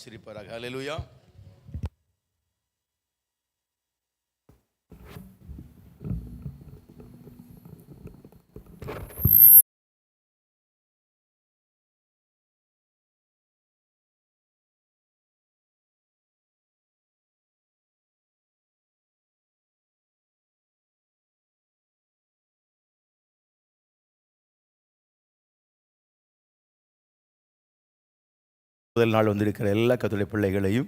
ஆசீர்வதிப்பாராக. ஹல்லேலூயா. முதல் நாள் வந்திருக்கிற எல்லா கர்த்தருடைய பிள்ளைகளையும்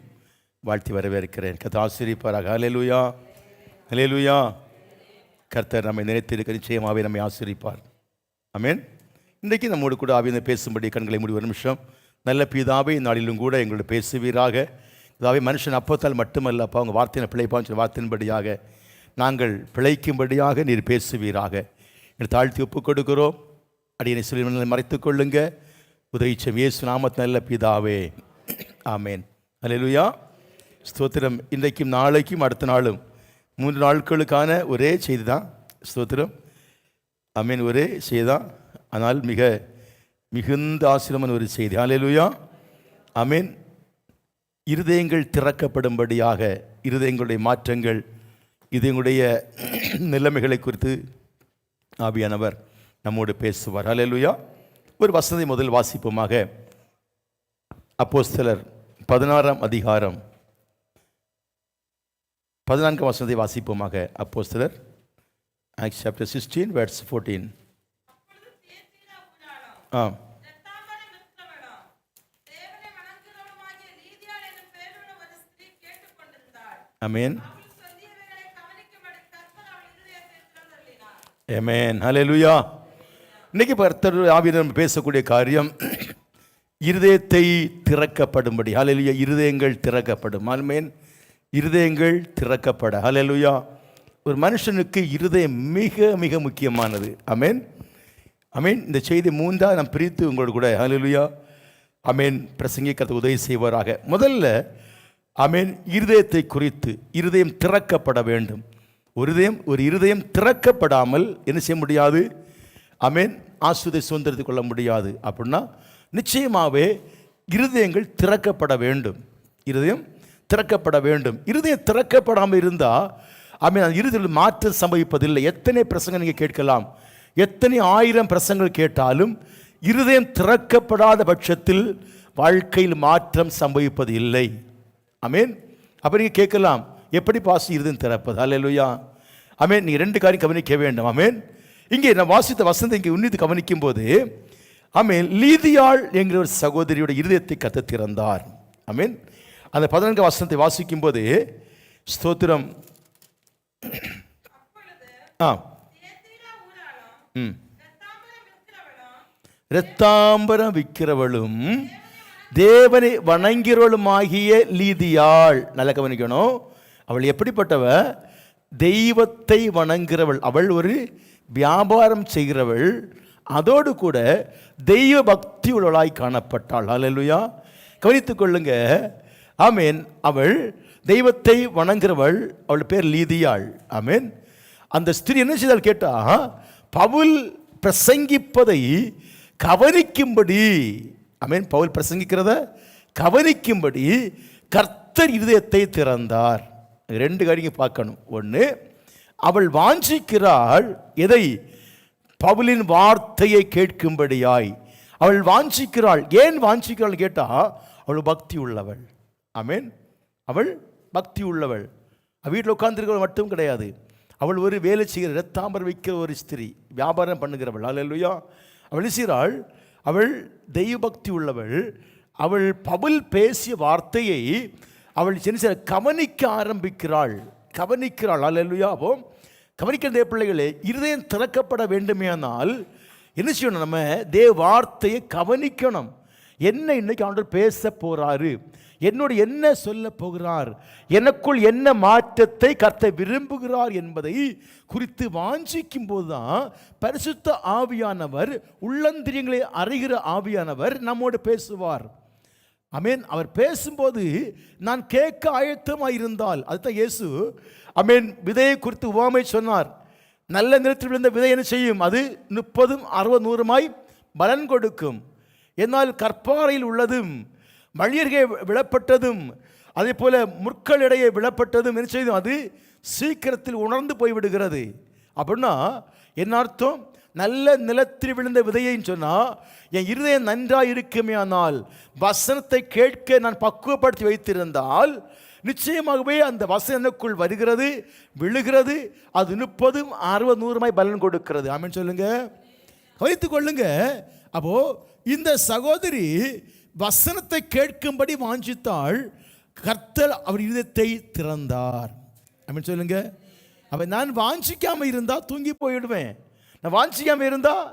வாழ்த்தி வரவேற்கிறேன். கர்த்தர் ஆசீர்வதிப்பாராக. ஹல்லேலூயா, ஹல்லேலூயா. கர்த்தர் நம்மை நினைத்திருக்க நிச்சயமாகவே நம்மை ஆசீர்வதிப்பார். ஆமென். இன்றைக்கு நம்மோடு கூட ஆவியினர் பேசும்படி கண்களை மூடி ஒரு நிமிஷம். நல்ல பிதாவே, நாளிலும் கூட எங்களோட பேசுவீராக. இதாவே மனுஷன் அப்பத்தால் மட்டுமல்ல அப்பா, அவங்க வார்த்தையின பிழைப்பான் வார்த்தையின்படியாக நாங்கள் பிழைக்கும்படியாக நீர் பேசுவீராக. எங்களை தாழ்த்தி ஒப்புக் கொடுக்கிறோம். அடியனை சொல்லி மறைத்துக் கொள்ளுங்க. உதவிச்சம் இயேசு நாமத்தில் நல்ல பிதாவே, ஆமேன். ஹல்லேலூயா, ஸ்தோத்திரம். இன்றைக்கும் நாளைக்கும் அடுத்த நாளும் 3 நாட்களுக்கான ஒரே செய்தி தான். ஸ்தோத்திரம், ஆமேன். ஒரே செய்தி தான், ஆனால் மிகுந்த ஆசீர்வாதமான ஒரு செய்தி. ஹல்லேலூயா, ஆமேன். இருதயங்கள் திறக்கப்படும்படியாக, இருதயங்களுடைய மாற்றங்கள், இதயங்களுடைய நிலைமைகளை குறித்து ஆவியானவர் நம்மோடு பேசுவார். ஹல்லேலூயா. ஒரு வசனத்தை முதல் வாசிப்போமாக. அப்போஸ்தலர் 16ஆம் அதிகாரம் 14ஆம் வசனத்தை வாசிப்போமாக. அப்போஸ்தலர் Acts chapter 16 verse 14. ஆமென், ஆமென், ஹல்லேலூயா. இன்னைக்கு கர்த்தர் ஆவியானவர் பேசக்கூடிய காரியம் இருதயத்தை திறக்கப்படும்படி. ஹல்லேலூயா. இருதயங்கள் திறக்கப்படும். ஆமென். இருதயங்கள் திறக்கப்பட. ஹல்லேலூயா. ஒரு மனுஷனுக்கு இருதயம் மிக மிக முக்கியமானது. ஆமென், ஆமென். இந்த செய்தி 3ஆக நாம் பிரித்து உங்களோடு கூட ஹல்லேலூயா ஆமென் பிரசங்கிக்க உதவி செய்வாராக. முதல்ல ஆமென் இருதயத்தை குறித்து, இருதயம் திறக்கப்பட வேண்டும். ஒரு இருதயம் திறக்கப்படாமல் என்ன செய்ய முடியாது? ஆமென், ஆசீர்வாதத்தை சுதந்திரத்தை கொள்ள முடியாது. அப்படின்னா நிச்சயமாகவே இருதயங்கள் திறக்கப்பட வேண்டும். இருதயம் திறக்கப்பட வேண்டும். இருதயம் திறக்கப்படாமல் இருந்தால் ஆமென் அந்த இருதயத்தில் மாற்றம் சம்பவிப்பதில்லை. எத்தனை பிரசங்கம் நீங்கள் கேட்கலாம், எத்தனை 1000 பிரசங்கள் கேட்டாலும் இருதயம் திறக்கப்படாத பட்சத்தில் வாழ்க்கையில் மாற்றம் சம்பவிப்பது இல்லை. ஆமென். அப்போ நீங்கள் கேட்கலாம், எப்படி பாஸ் இருதயம் திறப்பது? ஹல்லேலூயா, ஆமென். நீங்கள் 2 காரியம் கவனிக்க வேண்டும். ஆமென். இங்கே நான் வாசித்த வசனத்தை இங்கே உன்னித்து கவனிக்கும் போது ஆமென், லீதியாள் என்கிற ஒரு சகோதரியோட இருதயத்தை கர்த்தர் திறந்தார். ஆமென். அந்த 14 வசனத்தை வாசிக்கும் போது ஸ்தோத்திரம், இரத்தாம்பரம் விற்கிறவளும் தேவனை வணங்கிறவளுமாகிய லீதியாள். நல்லா கவனிக்கணும். அவள் எப்படிப்பட்டவ? தெய்வத்தை வணங்குகிறவள். அவள் ஒரு வியாபாரம் செய்கிறவள், அதோடு கூட தெய்வ பக்தி உள்ளவளாய் காணப்பட்டாள். ஹல்லேலூயா. கவனித்துக் கொள்ளுங்க. ஆமென். அவள் தெய்வத்தை வணங்குகிறவள். அவள் பேர் லீதியாள். ஆமென். அந்த ஸ்திரீ என்ன செய்தால் கேட்டா, பவுல் பிரசங்கிப்பதை கவனிக்கும்படி, ஆமென், பவுல் பிரசங்கிக்கிறத கவனிக்கும்படி கர்த்தர் இருதயத்தை திறந்தார். 2 காரியம் பார்க்கணும். ஒன்று, அவள் வாஞ்சிக்கிறாள் எதை? பவுலின் வார்த்தையை கேட்கும்படியாய் அவள் வாஞ்சிக்கிறாள். ஏன் வாஞ்சிக்கிறாள் கேட்டா, அவள் பக்தி உள்ளவள். ஆமென். அவள் பக்தி உள்ளவள். வீட்டில் உட்கார்ந்துருக்கிறவள் மட்டும் கிடையாது. அவள் ஒரு வேலை செய்கிற, இரத்தாம்பரம் வைக்கிற ஒரு ஸ்திரீ, வியாபாரம் பண்ணுகிறவள். ஹல்லேலூயா. அவள் செய்கிறாள், அவள் தெய்வ பக்தி உள்ளவள். அவள் பவுல் பேசிய வார்த்தையை அவள் சின்ன கவனிக்க ஆரம்பிக்கிறாள். ஹல்லேலூயா. அப்போ கவனிக்கிற பிள்ளைகளே, இருதயம் திறக்கப்பட வேண்டுமேனால் என்ன செய்யணும்? நம்ம தேவ வார்த்தையை கவனிக்கணும். என்ன இன்னைக்கு ஆண்டவர் பேச போறாரு, என்னோடு என்ன சொல்ல போகிறார், எனக்குள் என்ன மாற்றத்தை கர்த்தர் விரும்புகிறார் என்பதை குறித்து வாஞ்சிக்கும் போதுதான் பரிசுத்த ஆவியானவர், உள்ளந்திரியங்களை அறிகிற ஆவியானவர் நம்மோடு பேசுவார். ஆமென். அவர் பேசும்போது நான் கேட்க ஆயத்தமாக இருந்தால், அதுதான் இயேசு ஆமென் விதையை குறித்து உவமை சொன்னார். நல்ல நிலத்தில் விழுந்த விதை என்ன செய்யும்? அது 30, 60, 100 பலன் கொடுக்கும். என்னால் கற்பாறையில் உள்ளதும் வழியருகே விழப்பட்டதும் அதே போல முற்களிடையே விழப்பட்டதும் என்ன செய்யும்? அது சீக்கிரத்தில் உணர்ந்து போய்விடுகிறது. அப்படின்னா என்ன அர்த்தம்? நல்ல நிலத்தில் விழுந்த விதையைன்னு சொன்னால், என் இருதயம் நன்றாக இருக்குமே, ஆனால் வசனத்தை கேட்க நான் பக்குவப்படுத்தி வைத்திருந்தால் நிச்சயமாகவே அந்த வசனக்குள் வருகிறது, விழுகிறது, அது 30, 60, 100 பலன் கொடுக்கிறது. ஆமென் சொல்லுங்க, வைத்துக் கொள்ளுங்க. அப்போ இந்த சகோதரி வசனத்தை கேட்கும்படி வாஞ்சித்தாள். கர்த்தர் அவர் இதயத்தை திறந்தார். ஆமென் சொல்லுங்க. அப்போ நான் வாஞ்சிக்காமல் இருந்தால் தூங்கி போயிடுவேன், நான் வாஞ்சிக்காமல் இருந்தால்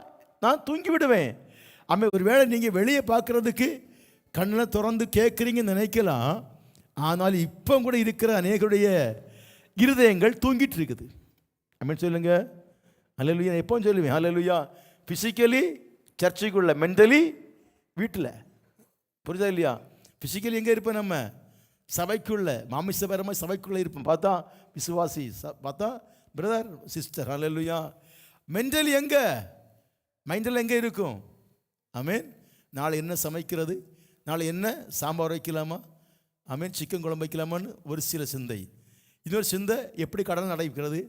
நான் தூங்கி விடுவேன். ஆமாம், ஒரு வேளை நீங்கள் வெளியே பார்க்குறதுக்கு கண்ணில் திறந்து கேட்குறீங்கன்னு நினைக்கலாம். ஆனால் இப்போ கூட இருக்கிற அநேகருடைய இருதயங்கள் தூங்கிட்டு இருக்குது. ஆமென் சொல்லுங்க. அல்லேலூயா. எப்போ சொல்லுவேன் அல்லேலூயா. ஃபிசிக்கலி சர்ச்சைக்குள்ள, மென்டலி வீட்டில். புரியுதா இல்லையா? ஃபிசிக்கலி எங்கே இருப்போம்? நம்ம சபைக்குள்ள, மாமிசபரமாக சபைக்குள்ளே இருப்போம். பார்த்தா விசுவாசி, பார்த்தா பிரதர் சிஸ்டர். அல்லேலூயா. மென்டலி எங்கே? மைண்டில் எங்கே இருக்கும்? ஆமென். நாளை என்ன சமைக்கிறது, நாளை என்ன சாம்பார் வைக்கலாமா, ஆமென், சிக்கன் குழம்பு வைக்கலாமான்னு ஒரு சில சிந்தை. இன்னொரு சிந்தை எப்படி கடன் அடைக்கிறது,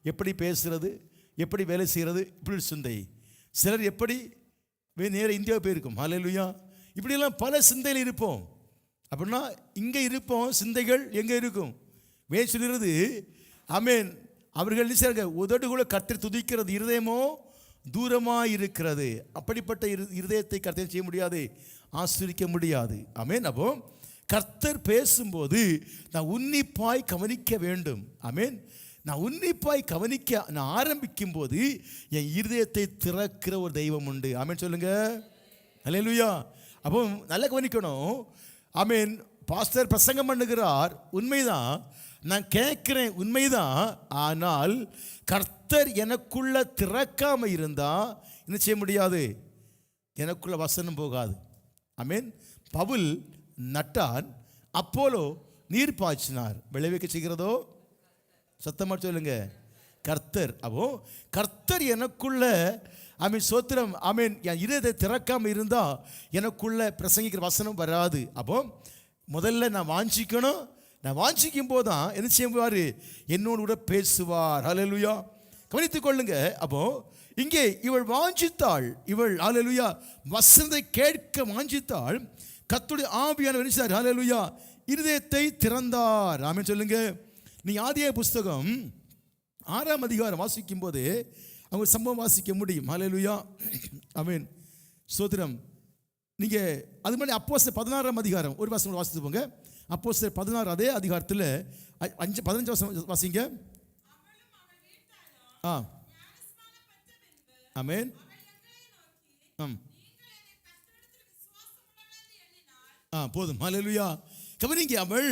எப்படி பேசுகிறது, எப்படி வேலை செய்கிறது, இப்படி ஒரு சிந்தை. சிலர் எப்படி நேர இந்தியா போயிருக்கும். அல்லேலூயா. இப்படியெல்லாம் பல சிந்தையில் இருப்போம். அப்படின்னா இங்கே இருப்போம், சிந்தைகள் எங்கே இருக்கும்? சொல்கிறது ஆமென். அவர்கள் நிச்சய உதடுகளை கர்த்தரை துதிக்கிறது, இருதயமோ தூரமாக இருக்கிறது. அப்படிப்பட்ட இருதயத்தை கர்த்தர் செய்ய முடியாது, ஆசீர்வதிக்க முடியாது. ஆமென். அப்போ கர்த்தர் பேசும்போது நான் உன்னிப்பாய் கவனிக்க வேண்டும். ஆமென். நான் உன்னிப்பாய் கவனிக்க நான் ஆரம்பிக்கும் போது என் இருதயத்தை திறக்கிற ஒரு தெய்வம் உண்டு. ஆமென் சொல்லுங்க. அல்லேலூயா. அப்போ நல்லா கவனிக்கணும். ஆமென். பாஸ்டர் பிரசங்கம் பண்ணுகிறார், உண்மைதான், நான் கேட்குறேன், உண்மைதான். ஆனால் கர்த்தர் எனக்குள்ள திறக்காம இருந்தால் என்ன செய்ய முடியாது? எனக்குள்ள வசனம் போகாது. ஆமென். பவுல் நட்டான், அப்போலோ நீர் பாய்ச்சினார், விளைவிக்க செய்கிறதோ? சத்தமாக சொல்லுங்க, கர்த்தர். அப்போ கர்த்தர் எனக்குள்ள ஆமீன் சோத்திரம். ஆமீன். என் இருதயத்தை திறக்காம இருந்தால் எனக்குள்ள பிரசங்கிக்கிற வசனம் வராது. அப்போ முதல்ல நான் வாஞ்சிக்கணும். நான் வாஞ்சிக்கும் போது தான் என்ன செய்வார்? என்னோடு கூட பேசுவார். ஹல்லேலூயா. கவனித்துக் கொள்ளுங்க. அப்போ இங்கே இவள் வாஞ்சித்தாள், இவள் ஹல்லேலூயா வசனத்தை கேட்க வாஞ்சித்தாள். கர்த்தருடைய ஆவியானவர் என்ன செய்தார்? ஹல்லேலூயா இருதயத்தை திறந்தார். ஆமென் சொல்லுங்க. நீ ஆதியாகம புஸ்தகம் 6ஆம் அதிகாரம் வாசிக்கும் போது அவங்க சம்பவம் வாசிக்க முடியும். ஹல்லேலூயா. ஆமென் ஸ்தோத்திரம். நீங்கள் அது மாதிரி அப்போஸ்தலர் 16ஆம் அதிகாரம் ஒரு வசனம் வாசித்து போங்க. அப்போஸ்தலர் 16 அதே அதிகாரத்தில் 15 வசனம் வாசிங்க. ஆமென். போதும். ஹல்லேலூயா. கவனிங்க, அவள்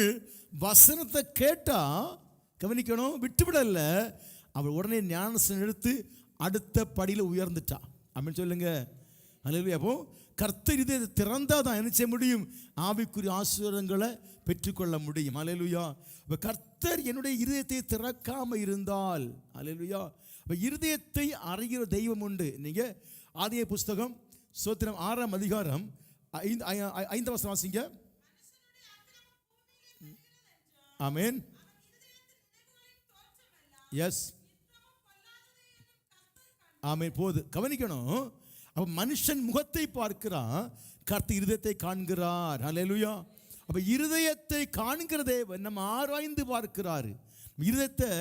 வசனத்தை கேட்டா, கவனிக்கணும், விட்டுவிடல. அவள் உடனே ஞானஸ்நானம் எடுத்து அடுத்த படியில் உயர்ந்துட்டா. ஆமென் சொல்லுங்க. ஹல்லேலூயா. அப்போ கர்த்தர் இதை திறந்தால் தான் என்ன செய்ய முடியும்? ஆவிக்குரிய ஆசீர்வாதங்களை பெற்றுக்கொள்ள முடியும். ஹல்லேலூயா. அப்போ கர்த்தர் என்னுடைய இருதயத்தை திறக்காமல் இருந்தால், ஹல்லேலூயா, அப்போ இருதயத்தை அறிகிற தெய்வம் உண்டு. நீங்கள் ஆதியாகம புஸ்தகம் ஸ்தோத்திரம் 6ஆம் அதிகாரம் 5 வசனம் வாசிங்க. ஆமென். எஸ். ஆமென். போது கவனிக்கணும். அப்போ மனுஷன் முகத்தை பார்க்கிறான், கர்த்தர் இருதயத்தை காண்கிறார். ஹல்லேலூயா. அப்போ இருதயத்தை காண்கிற தேவன் நம்ம ஆராய்ந்து பார்க்கிறாரு. இருதயத்தை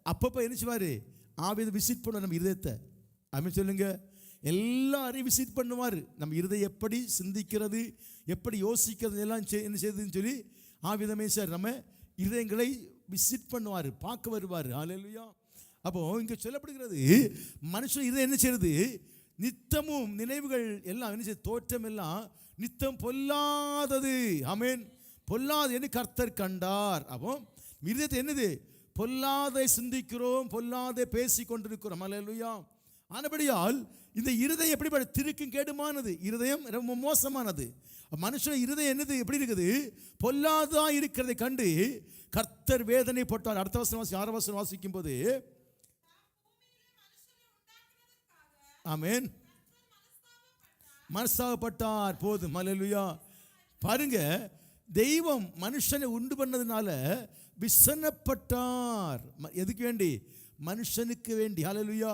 அப்பப்போ என்ன செய்வார்? ஆவியை விசிட் பண்ணுவார் நம்ம இருதயத்தை. ஆமென் சொல்லுங்க. எல்லாரையும் விசிட் பண்ணுவார். நம்ம இருதயம் எப்படி சிந்திக்கிறது, எப்படி யோசிக்கிறது எல்லாம் என்ன செய்யுதுன்னு சொல்லி ஆவிதமே சார் நம்ம இருதயங்களை விசிட் பண்ணுவார், பார்க்க வருவார். ஹல்லேலூயா. அப்போ இங்கே சொல்லப்படுகிறது மனுஷன் இருதயம் என்ன செய்யுது? நித்தமும் நினைவுகள் எல்லாம் என்ன செய்யுது? தோற்றம் எல்லாம் நித்தம் பொல்லாதது. ஆமென். பொல்லாது என்று கர்த்தர் கண்டார். அப்போ இருதயத்தை என்னது? பொல்லாதை சிந்திக்கிறோம், பொல்லாதை பேசி கொண்டிருக்கிறோம். ஹல்லேலூயா. ஆனபடியால் இந்த இருதயம் எப்படிப்பட்ட திருக்கும் கேடுமானது, இருதயம் ரொம்ப மோசமானது. மனுஷன் இருதயம் என்னது? எப்படி இருக்குது? பொல்லாதா இருக்கிறதை கண்டு கர்த்தர் வேதனை போட்டார். அடுத்த வசனம் 6 வசனம் வாசிக்கும் போது ஆமென் மனஸ்தாபப்பட்டார். போதும். ஹல்லேலூயா. பாருங்க, தெய்வம் மனுஷனை உண்டு பண்ணதுனால விசனப்பட்டார். எதுக்கு வேண்டி? மனுஷனுக்கு வேண்டி. ஹல்லேலூயா.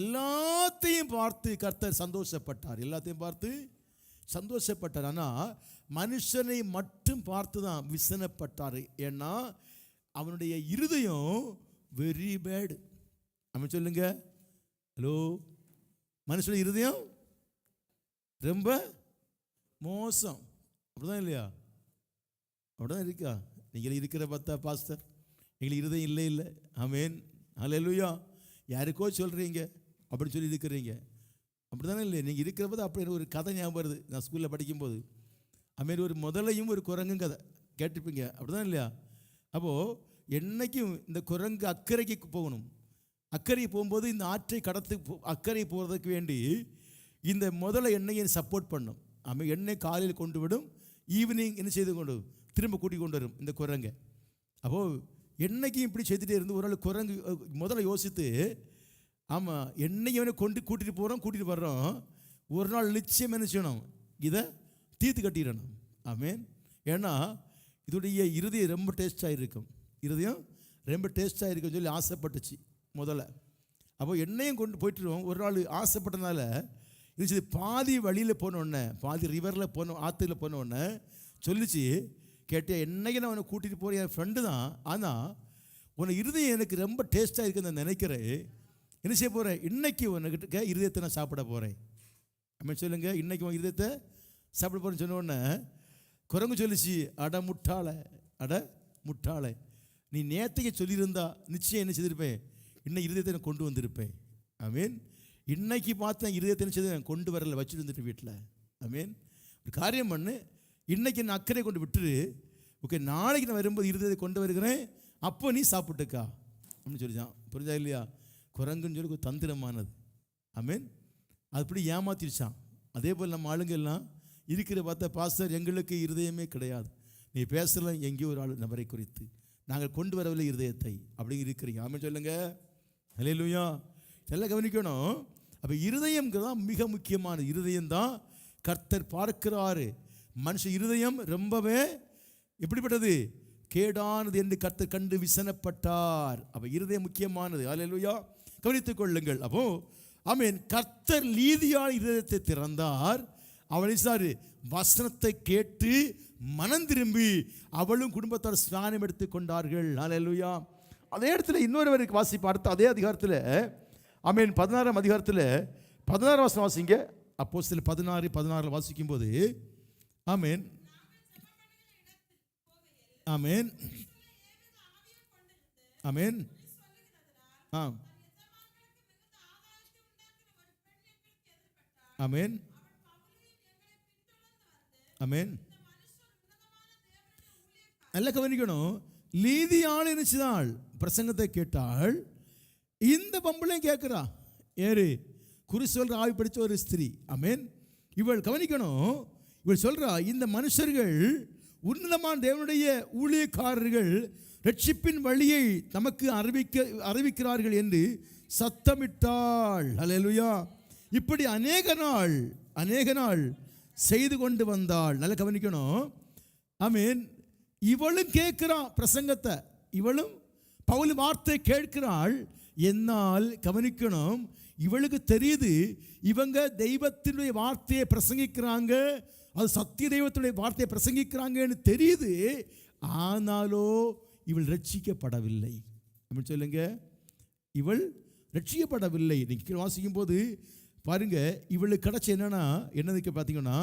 எல்லாத்தையும் பார்த்து கர்த்தர் சந்தோஷப்பட்டார். எல்லாத்தையும் பார்த்து சந்தோஷப்பட்டார். ஆனால் மனுஷனை மட்டும் பார்த்து தான் விசனப்பட்டார். ஏன்னா அவனுடைய இருதயம் வெரி பேட். அவன் சொல்லுங்க, ஹலோ, மனுஷனுடைய இருதயம் ரொம்ப மோசம். அப்படிதான் இல்லையா? அப்படிதான் இருக்கா? நீங்கள் இருக்கிற பார்த்தா பாஸ்டர் எங்களுக்கு இருதயம் இல்லை. ஆமேன், ஹல்லேலூயா. யாருக்கோ சொல்கிறீங்க, அப்படின்னு சொல்லி இருக்கிறீங்க. அப்படி தானே இல்லை? நீங்கள் இருக்கிற போது அப்படி ஒரு கதை ஞாபகம் வருது. நான் ஸ்கூலில் படிக்கும்போது அதுமாரி ஒரு முதலையும் ஒரு குரங்கும் கதை கேட்டிருப்பீங்க. அப்படி தான் இல்லையா? அப்போது என்னைக்கும் இந்த குரங்கு அக்கறைக்கு போகணும். அக்கறை போகும்போது இந்த ஆற்றை கடத்து அக்கறை போகிறதுக்கு வேண்டி இந்த முதலை எண்ணெயை சப்போர்ட் பண்ணும். எண்ணெய் காலையில் கொண்டு விடும், ஈவினிங் என்ன செய்து கொண்டு திரும்ப கூட்டி கொண்டு வரும் இந்த குரங்கை. அப்போது என்னைக்கும் இப்படி செய்துகிட்டே இருந்து ஒரு நாள் குரங்கு முதல்ல யோசித்து, ஆமாம், என்னைக்கு கூட்டிகிட்டு வர்றோம், ஒரு நாள் நிச்சயம் என்ன செய்யணும், இதை தீர்த்து கட்டிடணும். ஆமேன். ஏன்னா இதோடைய இருதயம் ரொம்ப டேஸ்டாக இருக்கும். இருதயம் ரொம்ப டேஸ்டாக இருக்குன்னு சொல்லி ஆசைப்பட்டுச்சு முதல்ல. அப்போ என்னையும் கொண்டு போயிட்டுருவோம். ஒரு நாள் ஆசைப்பட்டனால இருந்துச்சு. பாதி வழியில் போனோடனே, பாதி ரிவரில் ஆற்றுல போனோடனே சொல்லிச்சு, கேட்டேன், என்னைக்கு நான் உன்னை கூட்டிகிட்டு போகிறேன், என் ஃப்ரெண்டு தான், ஆனால் உன்னை இருதயம் எனக்கு ரொம்ப டேஸ்ட்டாக இருக்குன்னு நான் நினைக்கிறேன். என்ன செய்ய போகிறேன், இன்றைக்கி உன்கிட்ட இருதயத்தை நான் சாப்பிட போகிறேன். அப்படி சொல்லுங்கள், இன்றைக்கி உன் இருதயத்தை சாப்பிட போகிறேன்னு சொன்ன உடனே குரங்கு சொல்லிச்சு, அட முட்டாளை, நீ நேற்றைக்கு சொல்லியிருந்தா நிச்சயம் என்ன செய்திருப்பேன், இன்னும் இருதயத்தை நான் கொண்டு வந்திருப்பேன். ஆமீன். இன்னைக்கு பார்த்தேன் இருதயத்தை என்ன செய்து கொண்டு வரல, வச்சுட்டு வந்துட்டு வீட்டில். ஆமீன். ஒரு காரியம் பண்ணு, இன்றைக்கி நான் அக்கறை கொண்டு விட்டுரு, ஓகே, நாளைக்கு நான் வரும்போது இருதயத்தை கொண்டு வருகிறேன், அப்போ நீ சாப்பிட்டுக்கா அப்படின்னு சொல்லிச்சான். புரிஞ்சா இல்லையா? குரங்குன்னு சொல்லி ஒரு தந்திரமானது. ஆமீன். அப்படி ஏமாத்திருச்சான். அதே போல் நம்ம ஆளுங்கள்லாம் இருக்கிற பார்த்தா, பாஸ்டர் எங்களுக்கு இருதயமே கிடையாது, நீ பேசலாம் எங்கேயோ ஒரு ஆள் நபரை குறித்து, நாங்கள் கொண்டு வரவில்லை இருதயத்தை அப்படிங்க இருக்கிறீங்க. ஆமீன் சொல்லுங்க. ஹல்லேலூயா. இதெல்லாம் கவனிக்கணும். அப்போ இருதயம்ங்கிறது தான் மிக முக்கியமானது. இருதயம் தான் கர்த்தர் பார்க்கிறாரு. மனுஷ இருதயம் ரொம்பவே எப்படிப்பட்டது, கேடானது என்று கர்த்தர் கண்டு விசனப்பட்டார். அப்போ இருதயம் முக்கியமானது. ஹல்லேலூயா. கவனித்துக் கொள்ளுங்கள். அப்போ ஆமீன். கர்த்தர் லீதியால் இருதயத்தை திறந்தார். அவளை சார் வசனத்தை கேட்டு மனம் திரும்பி அவளும் குடும்பத்தார் ஸ்நானம் எடுத்து கொண்டார்கள். ஹல்லேலூயா. அதே இடத்துல இன்னொருவருக்கு வாசிப்பு, அடுத்த அதே அதிகாரத்தில், ஆமீன், 16ஆம் அதிகாரத்தில் 16 வசனம் வாசிங்க. அப்போஸ்தலர் 16 வாசிக்கும் போது, ஆமீன், ஆமீன், ஆமீன், ஆமீன், ஆமீன். நல்ல கவனிக்கணும். லீதியாள் நினைச்சுதாள் பிரசங்கத்தை கேட்டாள். இந்த பம்பளையும் கேட்குறா, ஏறு குறி சொல்கிற ஆவி படித்த ஒரு ஸ்திரீ. ஆமீன். இவள் கவனிக்கணும். இவள் சொல்கிறா, இந்த மனுஷர்கள் உன்னதமான தேவனுடைய ஊழியக்காரர்கள் ரட்சிப்பின் வழியை நமக்கு அறிவிக்கிறார்கள் என்று சத்தமிட்டாள். ஹல்லேலூயா. இப்படி அநேக நாள் செய்து கொண்டு வந்தாள். நல்லா கவனிக்கணும். ஆமீன். இவளும் கேட்கிறான் பிரசங்கத்தை, இவளும் பவுல் வார்த்தை கேட்கிறாள். என்னால் கவனிக்கணும், இவளுக்கு தெரியுது இவங்க தெய்வத்தினுடைய வார்த்தையை பிரசங்கிக்கிறாங்க, அது சத்திய தெய்வத்துடைய வார்த்தையை பிரசங்கிக்கிறாங்கன்னு தெரியுது. ஆனாலோ இவள் ரட்சிக்கப்படவில்லை. அப்படின்னு சொல்லுங்க, இவள் ரட்சிக்கப்படவில்லை. நீங்கள் வாசிக்கும் போது பாருங்க, இவளுக்கு கிடைச்ச என்னதுக்கு பார்த்தீங்கன்னா,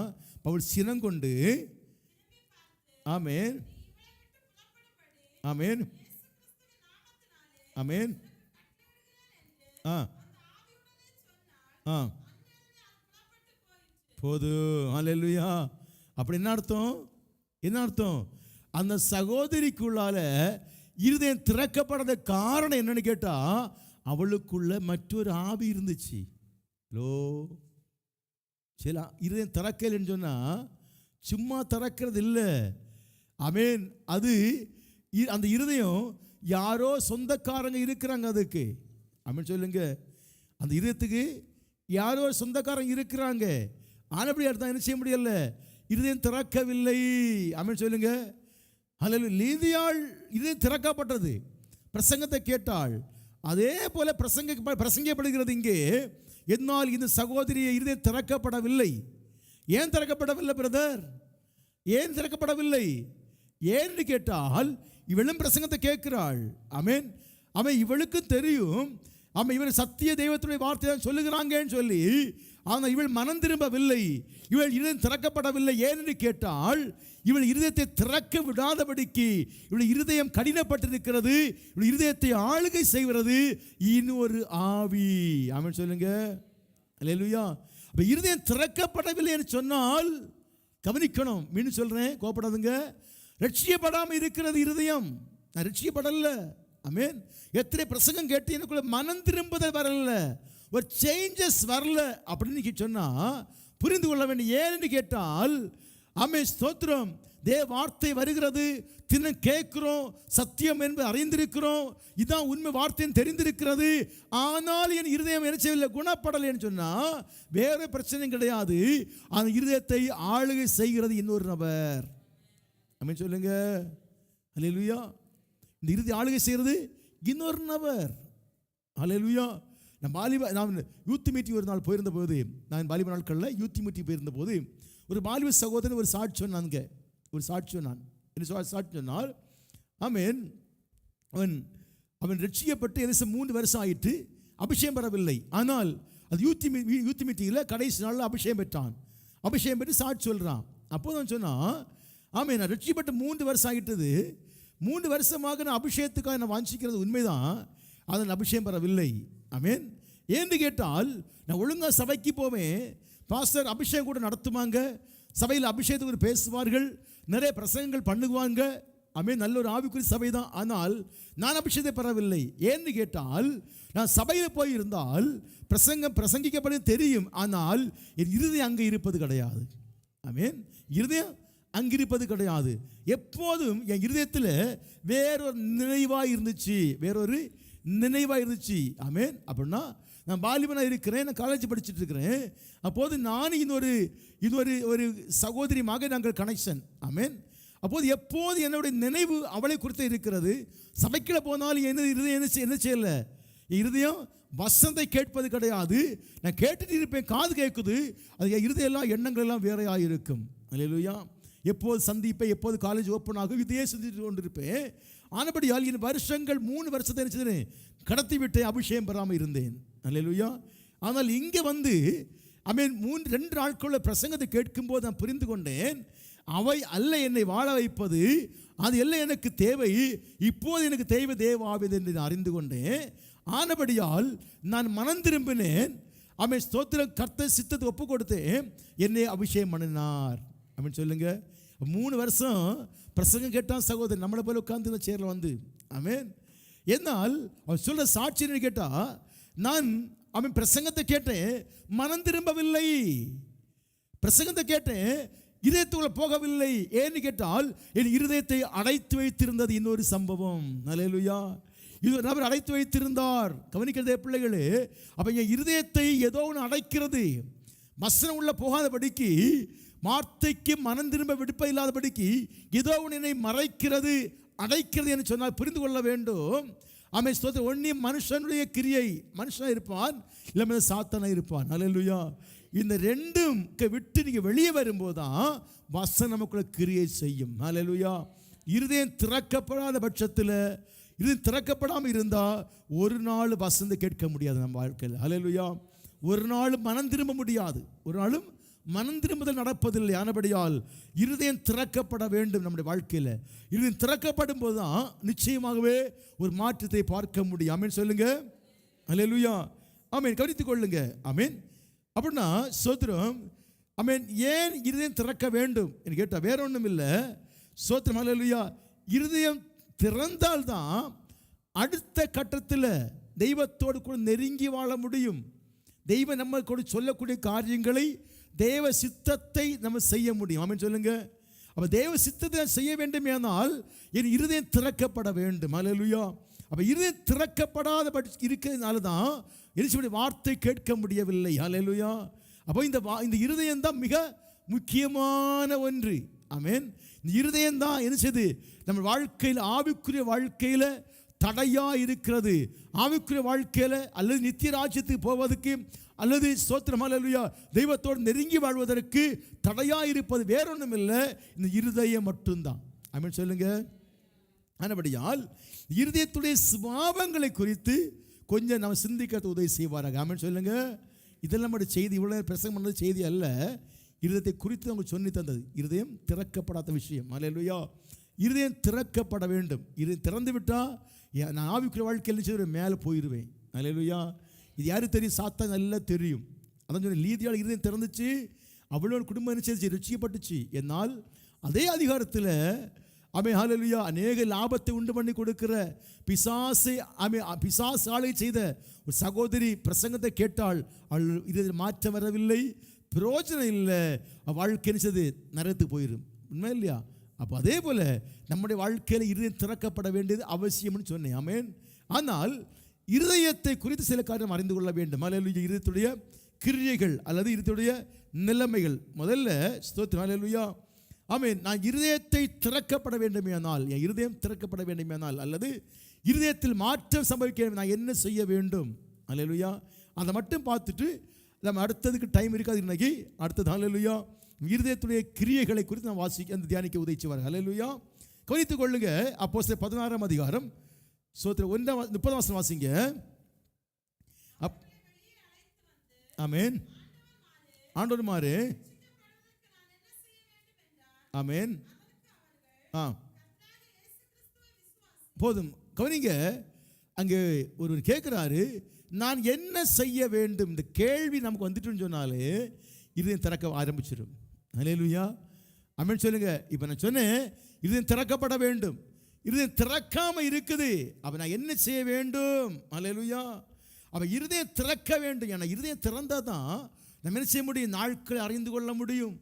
பவுல் சினங்கொண்டு, ஆமேன், ஆமேன், ஆமேன், போது. ஹல்லேலூயா. அப்படி என்ன அர்த்தம்? அந்த சகோதரிக்குள்ளால இருதயம் திறக்கப்படாத காரணம் என்னன்னு கேட்டா, அவளுக்குள்ள மற்றொரு ஆவி இருந்துச்சு. ஹலோ, சில இருதயம் திறக்கலைன்னு சொன்னா சும்மா திறக்கிறது இல்லை. ஆமேன். அது அந்த இருதயம் யாரோ சொந்தக்காரங்க இருக்கிறாங்க அதுக்கு. ஆமேன் சொல்லுங்க. அந்த இருதயத்துக்கு யாரோ சொந்தக்காரங்க இருக்கிறாங்க. ஆனபடி அடுத்த என்ன செய்ய முடியல, இருதயம் திறக்கவில்லை. ஆமென் சொல்லுங்க. ஹல்லேலூயா. லீதியாள் இருதயம் திறக்கப்பட்டது, பிரசங்கத்தை கேட்டாள். அதே போல பிரசங்கப்படுகிறது இங்கே. என்னால் இந்த சகோதரியை இருதயம் திறக்கப்படவில்லை. ஏன் திறக்கப்படவில்லை பிரதர்? ஏன் திறக்கப்படவில்லை? ஏன்னு கேட்டால் இவளும் பிரசங்கத்தை கேட்கிறாள். ஆமென். இவளுக்கு தெரியும் இவள் சத்திய தெய்வத்துடைய வார்த்தை தான் சொல்லுகிறாங்கன்னு சொல்லி. ஆனால் இவள் மனம் திரும்பவில்லை, இவள் இருதயம் திறக்கப்படவில்லை. ஏன்னு கேட்டால் இவள் இருதயத்தை திறக்க விடாதபடிக்கு இவள் இருதயம் கடினப்பட்டிருக்கிறது. இவள் இருதயத்தை ஆளுகை செய்கிறது இன்னொரு ஆவி. ஆமென் சொல்லுங்க. அல்லேலூயா. அப்ப இருதயம் திறக்கப்படவில்லை என்று சொன்னால் கவனிக்கணும். மீண்டும் சொல்றேன், கோபப்படாதுங்க. ரட்சிக்கப்படாமல் இருக்கிறது இருதயம். நான் ரட்சிக்கப்படல. ஆமென். எத்தனை பிரசங்கம் கேட்டு எனக்குள்ள மனம் திரும்புதல் வரல, ஒரு சேஞ்சஸ் வரல அப்படின்னு சொன்னா புரிந்து கொள்ள வேண்டும். ஏன்னு கேட்டால் ஆமென் ஸ்தோத்திரம், தேவ வார்த்தை வருகிறது, தினம் கேட்கிறோம், சத்தியம் என்பது அறிந்திருக்கிறோம், இதான் உண்மை வார்த்தைன்னு தெரிந்திருக்கிறது. ஆனால் என் இருதயம் என்ன செய்யவில்லை, குணப்படலைன்னு சொன்னா வேற பிரச்சனையும் கிடையாது. அந்த இருதயத்தை ஆளுகை செய்கிறது இன்னொரு நபர். ஆமென் சொல்லுங்க. அல்லேலூயா. இந்த இறுதி ஆளுகை செய்கிறது இன்னொரு நபர். அல்லேலூயா. நான் யூத் மீட்டிங் ஒரு நாள் போயிருந்த போது, நான் வாலிப நாட்களில் யூத் மீட்டிங் போயிருந்த போது ஒரு வாலிப சகோதரன் ஒரு சாட்சி சொன்னாங்க. ஒரு சாட்சி சொன்னான். என்ன சாட்சி சொன்னால், ஆமென், அவன் ரட்சிக்கப்பட்டு என்ன 3 வருஷம் ஆயிட்டு அபிஷேகம் பெறவில்லை. ஆனால் அது யூத் மீட்டிங்கில் கடைசி நாளில் அபிஷேகம் பெற்றான். அபிஷேகம் பெற்று சாட்சி சொல்கிறான். அப்போது அவன் சொன்னான், ஆமென், நான் ரட்சிக்கப்பட்டு 3 வருஷம் ஆகிட்டது, 3 வருஷமாக நான் அபிஷேகத்துக்காக நான் வாஞ்சிக்கிறது உண்மைதான், அதன் அபிஷேகம் பெறவில்லை. ஆமென். ஏன்னு கேட்டால் நான் ஒழுங்காக சபைக்கு போவேன், பாஸ்டர் அபிஷேகம் கூட நடத்துவாங்க, சபையில் அபிஷேகத்துக்கு பேசுவார்கள், நிறைய பிரசங்கங்கள் பண்ணுவாங்க. ஆமென். நல்ல ஒரு ஆவிக்குரிய சபை தான். ஆனால் நான் அபிஷேகத்தை பெறவில்லை. ஏன்னு கேட்டால் நான் சபையில் போயிருந்தால் பிரசங்கிக்கப்பட தெரியும், ஆனால் என் இருதயம் அங்கே இருப்பது கிடையாது. ஆமென். இருதயம் அங்கிருப்பது கிடையாது. எப்போதும் என் இருதயத்தில் வேறொரு நினைவாக இருந்துச்சு. ஆமென். அப்படின்னா நான் வாலிபனாக இருக்கிறேன், நான் காலேஜ் படிச்சுட்டு இருக்கிறேன். அப்போது நான் ஒரு சகோதரி மகன் நாங்கள் கனெக்ஷன். ஆமென். அப்போது எப்போது என்னுடைய நினைவு அவளை குறித்து இருக்கிறது. சபைக்குள்ள போனாலும் என்ன இருதயம் என்ன செய்யலை, இருதயம் வசந்தை கேட்பது கிடையாது. நான் கேட்டுட்டு இருப்பேன், காது கேட்குது, அது இருதயம் எல்லாம் எண்ணங்கள் எல்லாம் வேறையாக இருக்கும். அல்லேலூயா. எப்போது சந்திப்பேன், எப்போது காலேஜ் ஓப்பன் ஆகும், இதையே சிந்தித்து கொண்டிருப்பேன். ஆனபடியால் என் வருஷங்கள் 3 வருஷத்தை நினைச்சது கடத்தி விட்டு அபிஷேகம் பெறாமல் இருந்தேன். அல்லேலூயா. ஆனால் இங்கே வந்து ஆமென் 2 நாட்களுள்ள பிரசங்கத்தை கேட்கும்போது நான் புரிந்து கொண்டேன், அவை அல்ல என்னை வாழ வைப்பது, அது எல்லாம் எனக்கு தேவை, இப்போது எனக்கு தேவை தேவ ஆவிது என்று நான் அறிந்து கொண்டேன். ஆனபடியால் நான் மனம் திரும்பினேன். ஆமென் ஸ்தோத்திரம். கர்த்தர் சித்தத்தை ஒப்பு கொடுத்தேன், என்னை அபிஷேகம் பண்ணினார். அப்படின்னு சொல்லுங்க. 3 வருஷம் பிரசங்கம் கேட்டான் சகோதரன், நம்மளை போல உட்கார்ந்து இந்த சேரில் வந்து. ஆமென். என்னால் அவன் சொல்ற சாட்சின்னு கேட்டால், நான் அவன் பிரசங்கத்தை கேட்டேன், மனம் திரும்பவில்லை. பிரசங்கத்தை கேட்டேன், இதயத்துக்குள்ள போகவில்லை. ஏன்னு கேட்டால் என் இருதயத்தை அடைத்து வைத்திருந்தது இன்னொரு சம்பவம். அல்லேலூயா. இது நபர் அடைத்து வைத்திருந்தார். கவனிக்கிறதே பிள்ளைகளே. அப்போ என் இருதயத்தை ஏதோ ஒன்று அடைக்கிறது, வசனம் உள்ள போகாதபடிக்கு, வார்த்தைக்கு மனம் திரும்ப விடுப்ப இல்லாதபடிக்கு ஏதோ ஒன்று என்னை மறைக்கிறது, அடைக்கிறது என்று சொன்னால் புரிந்து கொள்ள வேண்டும். ஆமென் ஸ்தோத்திரம். ஒண்ணே மனுஷனுடைய கிரியை, மனுஷனாக இருப்பான், இல்லை சாத்தானாக இருப்பான். அல்லேலூயா. இந்த ரெண்டும் விட்டு நீங்கள் வெளியே வரும்போது தான் வசனம் நமக்குள்ள கிரியை செய்யும். அல்லேலூயா. இருதயம் திறக்கப்படாத பட்சத்தில், இருதயம் திறக்கப்படாமல் இருந்தால் ஒரு நாள் வசனத்தை கேட்க முடியாது நம்ம வாழ்க்கையில். அல்லேலூயா. ஒரு நாளும் மனம் திரும்ப முடியாது, ஒரு நாளும் மனம் திரும்புதல் நடப்பதில்லை. ஆனபடியால் இருதயம் திறக்கப்பட வேண்டும் நம்முடைய வாழ்க்கையில். இருதயம் திறக்கப்படும் போது தான் நிச்சயமாகவே ஒரு மாற்றத்தை பார்க்க முடியும். ஆமென் சொல்லுங்க. அல்லேலூயா. ஆமென். கவனித்துக் கொள்ளுங்க. ஆமென். அப்படின்னா சோத்திரம். ஆமென். ஏன் இருதயம் திறக்க வேண்டும் என்று கேட்டால் வேற ஒன்றும் இல்லை. சோத்திரம். அல்லேலூயா. இருதயம் திறந்தால்தான் அடுத்த கட்டத்தில் தெய்வத்தோடு கூட நெருங்கி வாழ முடியும். தெய்வம் நம்ம கூட சொல்லக்கூடிய காரியங்களை, தேவ சித்தத்தை நம்ம செய்ய முடியும். ஆமென் சொல்லுங்க. அப்போ தேவ சித்தத்தை செய்ய வேண்டும் என்றால் என் இருதயம் திறக்கப்பட வேண்டும். அல்லேலூயா. அப்போ இருதயம் திறக்கப்படாத இருக்கிறதுனால தான் எலிசபெத் வார்த்தை கேட்க முடியவில்லை. அல்லேலூயா. அப்போ இந்த இருதயம் தான் மிக முக்கியமான ஒன்று. ஆமென். இந்த இருதயம் தான் என்ன செய்யுது, நம்ம வாழ்க்கையில் ஆவிக்குரிய வாழ்க்கையில் தடையா இருக்கிறது. ஆவிக்குரிய வாழ்க்கையில் அல்லது நித்திய ராஜ்யத்துக்கு போவதற்கு அல்லது ஸ்தோத்திரம் ஹல்லேலூயா தெய்வத்தோடு நெருங்கி வாழ்வதற்கு தடையா இருப்பது வேறொன்றும் இல்லை, இந்த இருதயம் மட்டும்தான். ஆமென் சொல்லுங்க. ஆனபடியால் இருதயத்துடைய சுபாவங்களை குறித்து கொஞ்சம் நம்ம சிந்திக்க உதவி செய்வாராங்க. ஆமென் சொல்லுங்க. இதெல்லாம் நம்முடைய செய்தி, இவ்வளோ பிரசங்கம் பண்ணது செய்தி அல்ல, இருதயத்தை குறித்து அவங்க சொல்லி தந்தது. இருதயம் திறக்கப்படாத விஷயம். ஹல்லேலூயா. இருதயம் திறக்கப்பட வேண்டும். இருதயம் திறந்து விட்டால் நான் ஆவிக்குரிய வாழ்க்கையில் செய்கிற மேலே போயிடுவேன். ஹல்லேலூயா. இது யாருக்கு தெரியும்? சாத்தான் நல்லா தெரியும். அதான் சொன்ன லீதியால் இருதயம் திறந்துச்சு, அவ்வளோ குடும்பம் என்ன செய்து ரட்சிக்கப்பட்டுச்சு. என்னால் அதே அதிகாரத்தில் ஹல்லேலூயா அநேக லாபத்தை உண்டு பண்ணி கொடுக்கிற பிசாசு ஆளை செய்த ஒரு சகோதரி பிரசங்கத்தை கேட்டால் அவள் இதில் மாற்றம் வரவில்லை, பிரயோஜனம் இல்லை, வாழ்க்கை நினைச்சது நரகத்துக்கு போயிடும். உண்மை இல்லையா? அப்போ அதே போல் நம்முடைய வாழ்க்கையில் இருதயம் திறக்கப்பட வேண்டியது அவசியம்னு சொன்னேன். ஆமென். ஆனால் இருதயத்தை குறித்து சில காரியம் அறிந்து கொள்ள வேண்டும். ஹல்லேலூயா. இருதயத்துடைய கிரியைகள் அல்லது இருதயத்துடைய நிலைமைகள். முதல்ல ஸ்தோத்திரம் ஹல்லேலூயா. ஆமென். நான் இருதயத்தை திறக்கப்பட வேண்டுமேனால், என் இருதயம் திறக்கப்பட வேண்டுமேனால் அல்லது இருதயத்தில் மாற்றம் சம்பவிக்க நான் என்ன செய்ய வேண்டும்? ஹல்லேலூயா. அதை மட்டும் பார்த்துட்டு நம்ம அடுத்ததுக்கு டைம் இருக்காது இன்னைக்கு. அடுத்தது ஹல்லேலூயா இருதயத்துடைய கிரியைகளை குறித்து நான் அந்த தியானிக்க உதவி செய்வார். ஹல்லேலூயா. கவனித்துக் கொள்ளுங்க. அப்போஸ்தலர் 16ஆம் அதிகாரம் ஸ்தோத்திரம் 1-30 வாசிங்க. ஆமென். ஆண்டவர்மாரே ஆமென். போதும். கவனிங்க. அங்கே ஒருவர் கேட்குறாரு, நான் என்ன செய்ய வேண்டும்? இந்த கேள்வி நமக்கு வந்துட்டுன்னு சொன்னாலே இருதயம் திறக்க ஆரம்பிச்சிடும். ஹல்லேலூயா. ஆமென் சொல்லுங்க. இப்போ நான் சொன்னேன் இருதயம் திறக்கப்பட வேண்டும். இருதயம் திறக்காம இருக்குது. அப்போ நான் என்ன செய்ய வேண்டும்? ஹல்லேலூயா. அப்போ இருதயம் திறக்க வேண்டும். ஏன்னா இருதயம் திறந்தால் தான் நம்ம என்ன செய்ய முடியும்? நாட்களை அறிந்து கொள்ள முடியும்.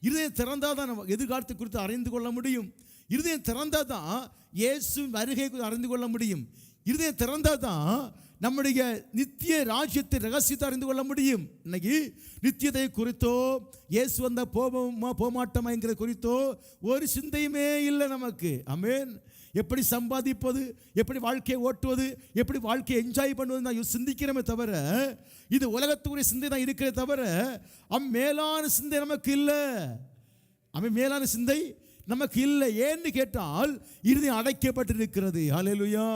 இருதயம் திறந்தால் தான் நம்ம எதிர்காலத்தை குறித்து அறிந்து கொள்ள முடியும். இருதயம் திறந்தால் தான் இயேசு வருகை குறித்து அறிந்து கொள்ள முடியும். இருதயம் திறந்தால் தான் நம்முடைய நித்திய ராஜ்யத்தை ரகசியத்தை அறிந்து கொள்ள முடியும். இன்னைக்கு நித்தியத்தை குறித்தோ இயேசு வந்த போமாட்டமாங்கிற குறித்தோ ஒரு சிந்தையுமே இல்லை நமக்கு. ஆமென். எப்படி சம்பாதிப்பது, எப்படி வாழ்க்கையை ஓட்டுவது, எப்படி வாழ்க்கையை என்ஜாய் பண்ணுவது நான் சிந்திக்கிறோமே தவிர இது உலகத்துக்குரிய சிந்தை தான் இருக்கிறே தவிர மேலான சிந்தை நமக்கு இல்லை. மேலான சிந்தை நமக்கு இல்லை. ஏன்னு கேட்டால் இருதயம் அடைக்கப்பட்டிருக்கிறது. ஹல்லேலூயா.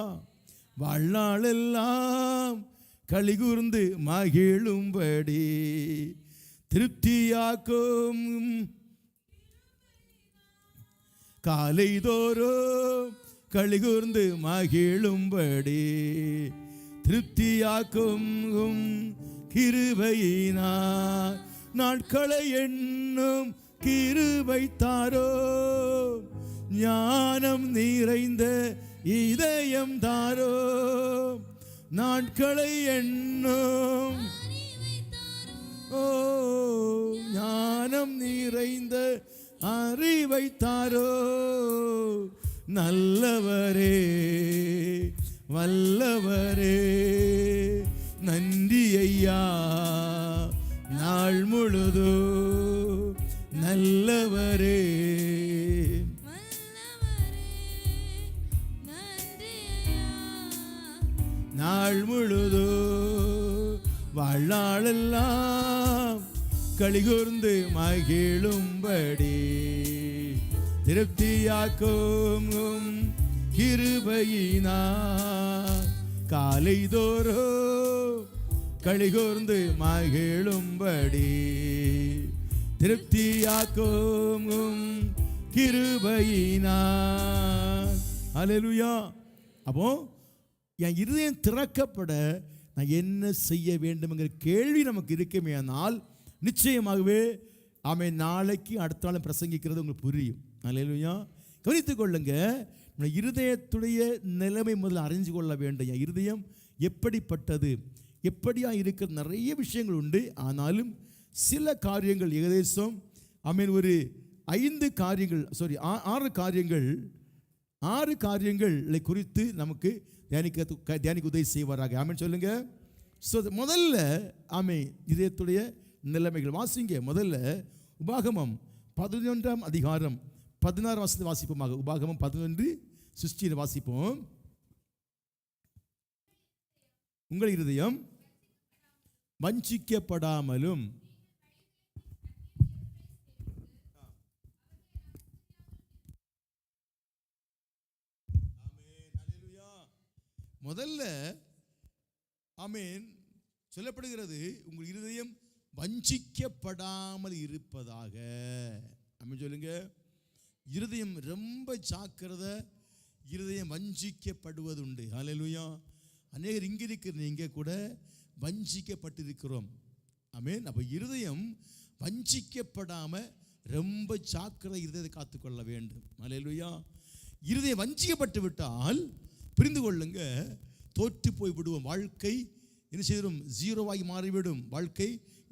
வாழ்நாளெல்லாம் களிகூர்ந்து மகிழும்படி திருப்தியாக்கும் காலைதோறும் களிகூர்ந்து மகிழும்படி திருப்தியாக்கும் கிருபையினார் நாட்களை எண்ணும் கிருபை தாரோ, ஞானம் நிறைந்த இதயம் தாரோ, நாட்களை எண்ணும் ஞானம் நிறைந்த அறிவை தாரோ, நல்லவரே வல்லவரே நன்றி ஐயா, நாள் முழுதோ நல்லவரே நாள் முழுதோ வாழ்நாளெல்லாம் களிகூர்ந்து மகிழும்படி திருப்தியாக்கும் கிருபையினார் காலைதோறோ களிகூர்ந்து மகிழும்படி திருப்தியாக்கும் கிருபையினார். ஹல்லேலூயா. அப்போ என் இருதயம் திறக்கப்பட நான் என்ன செய்ய வேண்டும்ங்கிற கேள்வி நமக்கு இருக்குமே, ஆனால் நிச்சயமாகவே ஆமென் நாளைக்கு அடுத்த நாள் பிரசங்கிக்கிறது உங்களுக்கு புரியும். ஹல்லேலூயா. கவனித்துக் கொள்ளுங்க. இருதயத்துடைய நிலைமை முதல்ல அறிஞ்சு கொள்ள வேண்டும். என் இருதயம் எப்படிப்பட்டது, எப்படியா இருக்கிற நிறைய விஷயங்கள் உண்டு. ஆனாலும் சில காரியங்கள் ஏகதேசம் ஆமென் ஒரு 6 காரியங்களை குறித்து நமக்கு தியானிக்க உதவி செய்வாராக. ஆமென் சொல்லுங்க. முதல்ல ஆமென் இதயத்துடைய நிலைமைகள் வாசிங்க. முதல்ல உபாகமம் 11ஆம் அதிகாரம் 16 வசனத்தை வாசிப்போமாக. உபாகமம் 11:16 வாசிப்போம். உங்கள் இருதயம் வஞ்சிக்கப்படாமலும் முதல்ல ஆமென் சொல்லப்படுகிறது, உங்கள் இருதயம் வஞ்சிக்கப்படாமல் இருப்பதாக. ஆமென் சொல்லுங்க. இருதயம் ரொம்ப ஜாக்கிரதை, இருதயம் வஞ்சிக்கப்படுவதுண்டு. ஹல்லேலூயா. அநேகர் இங்கே இருக்கிற நீங்கள் கூட வஞ்சிக்கப்பட்டிருக்கிறோம். ஆமென். அப்போ இருதயம் வஞ்சிக்கப்படாமல் ரொம்ப ஜாக்கிரதை இருதயத்தை காத்துக்கொள்ள வேண்டும். ஹல்லேலூயா. இருதயம் வஞ்சிக்கப்பட்டு விட்டால் புரிந்து கொள்ளுங்க, தோற்று போய் விடுவோம். வாழ்க்கை என்ன செய்திடும்? ஜீரோவாகி மாறிவிடும். வாழ்க்கை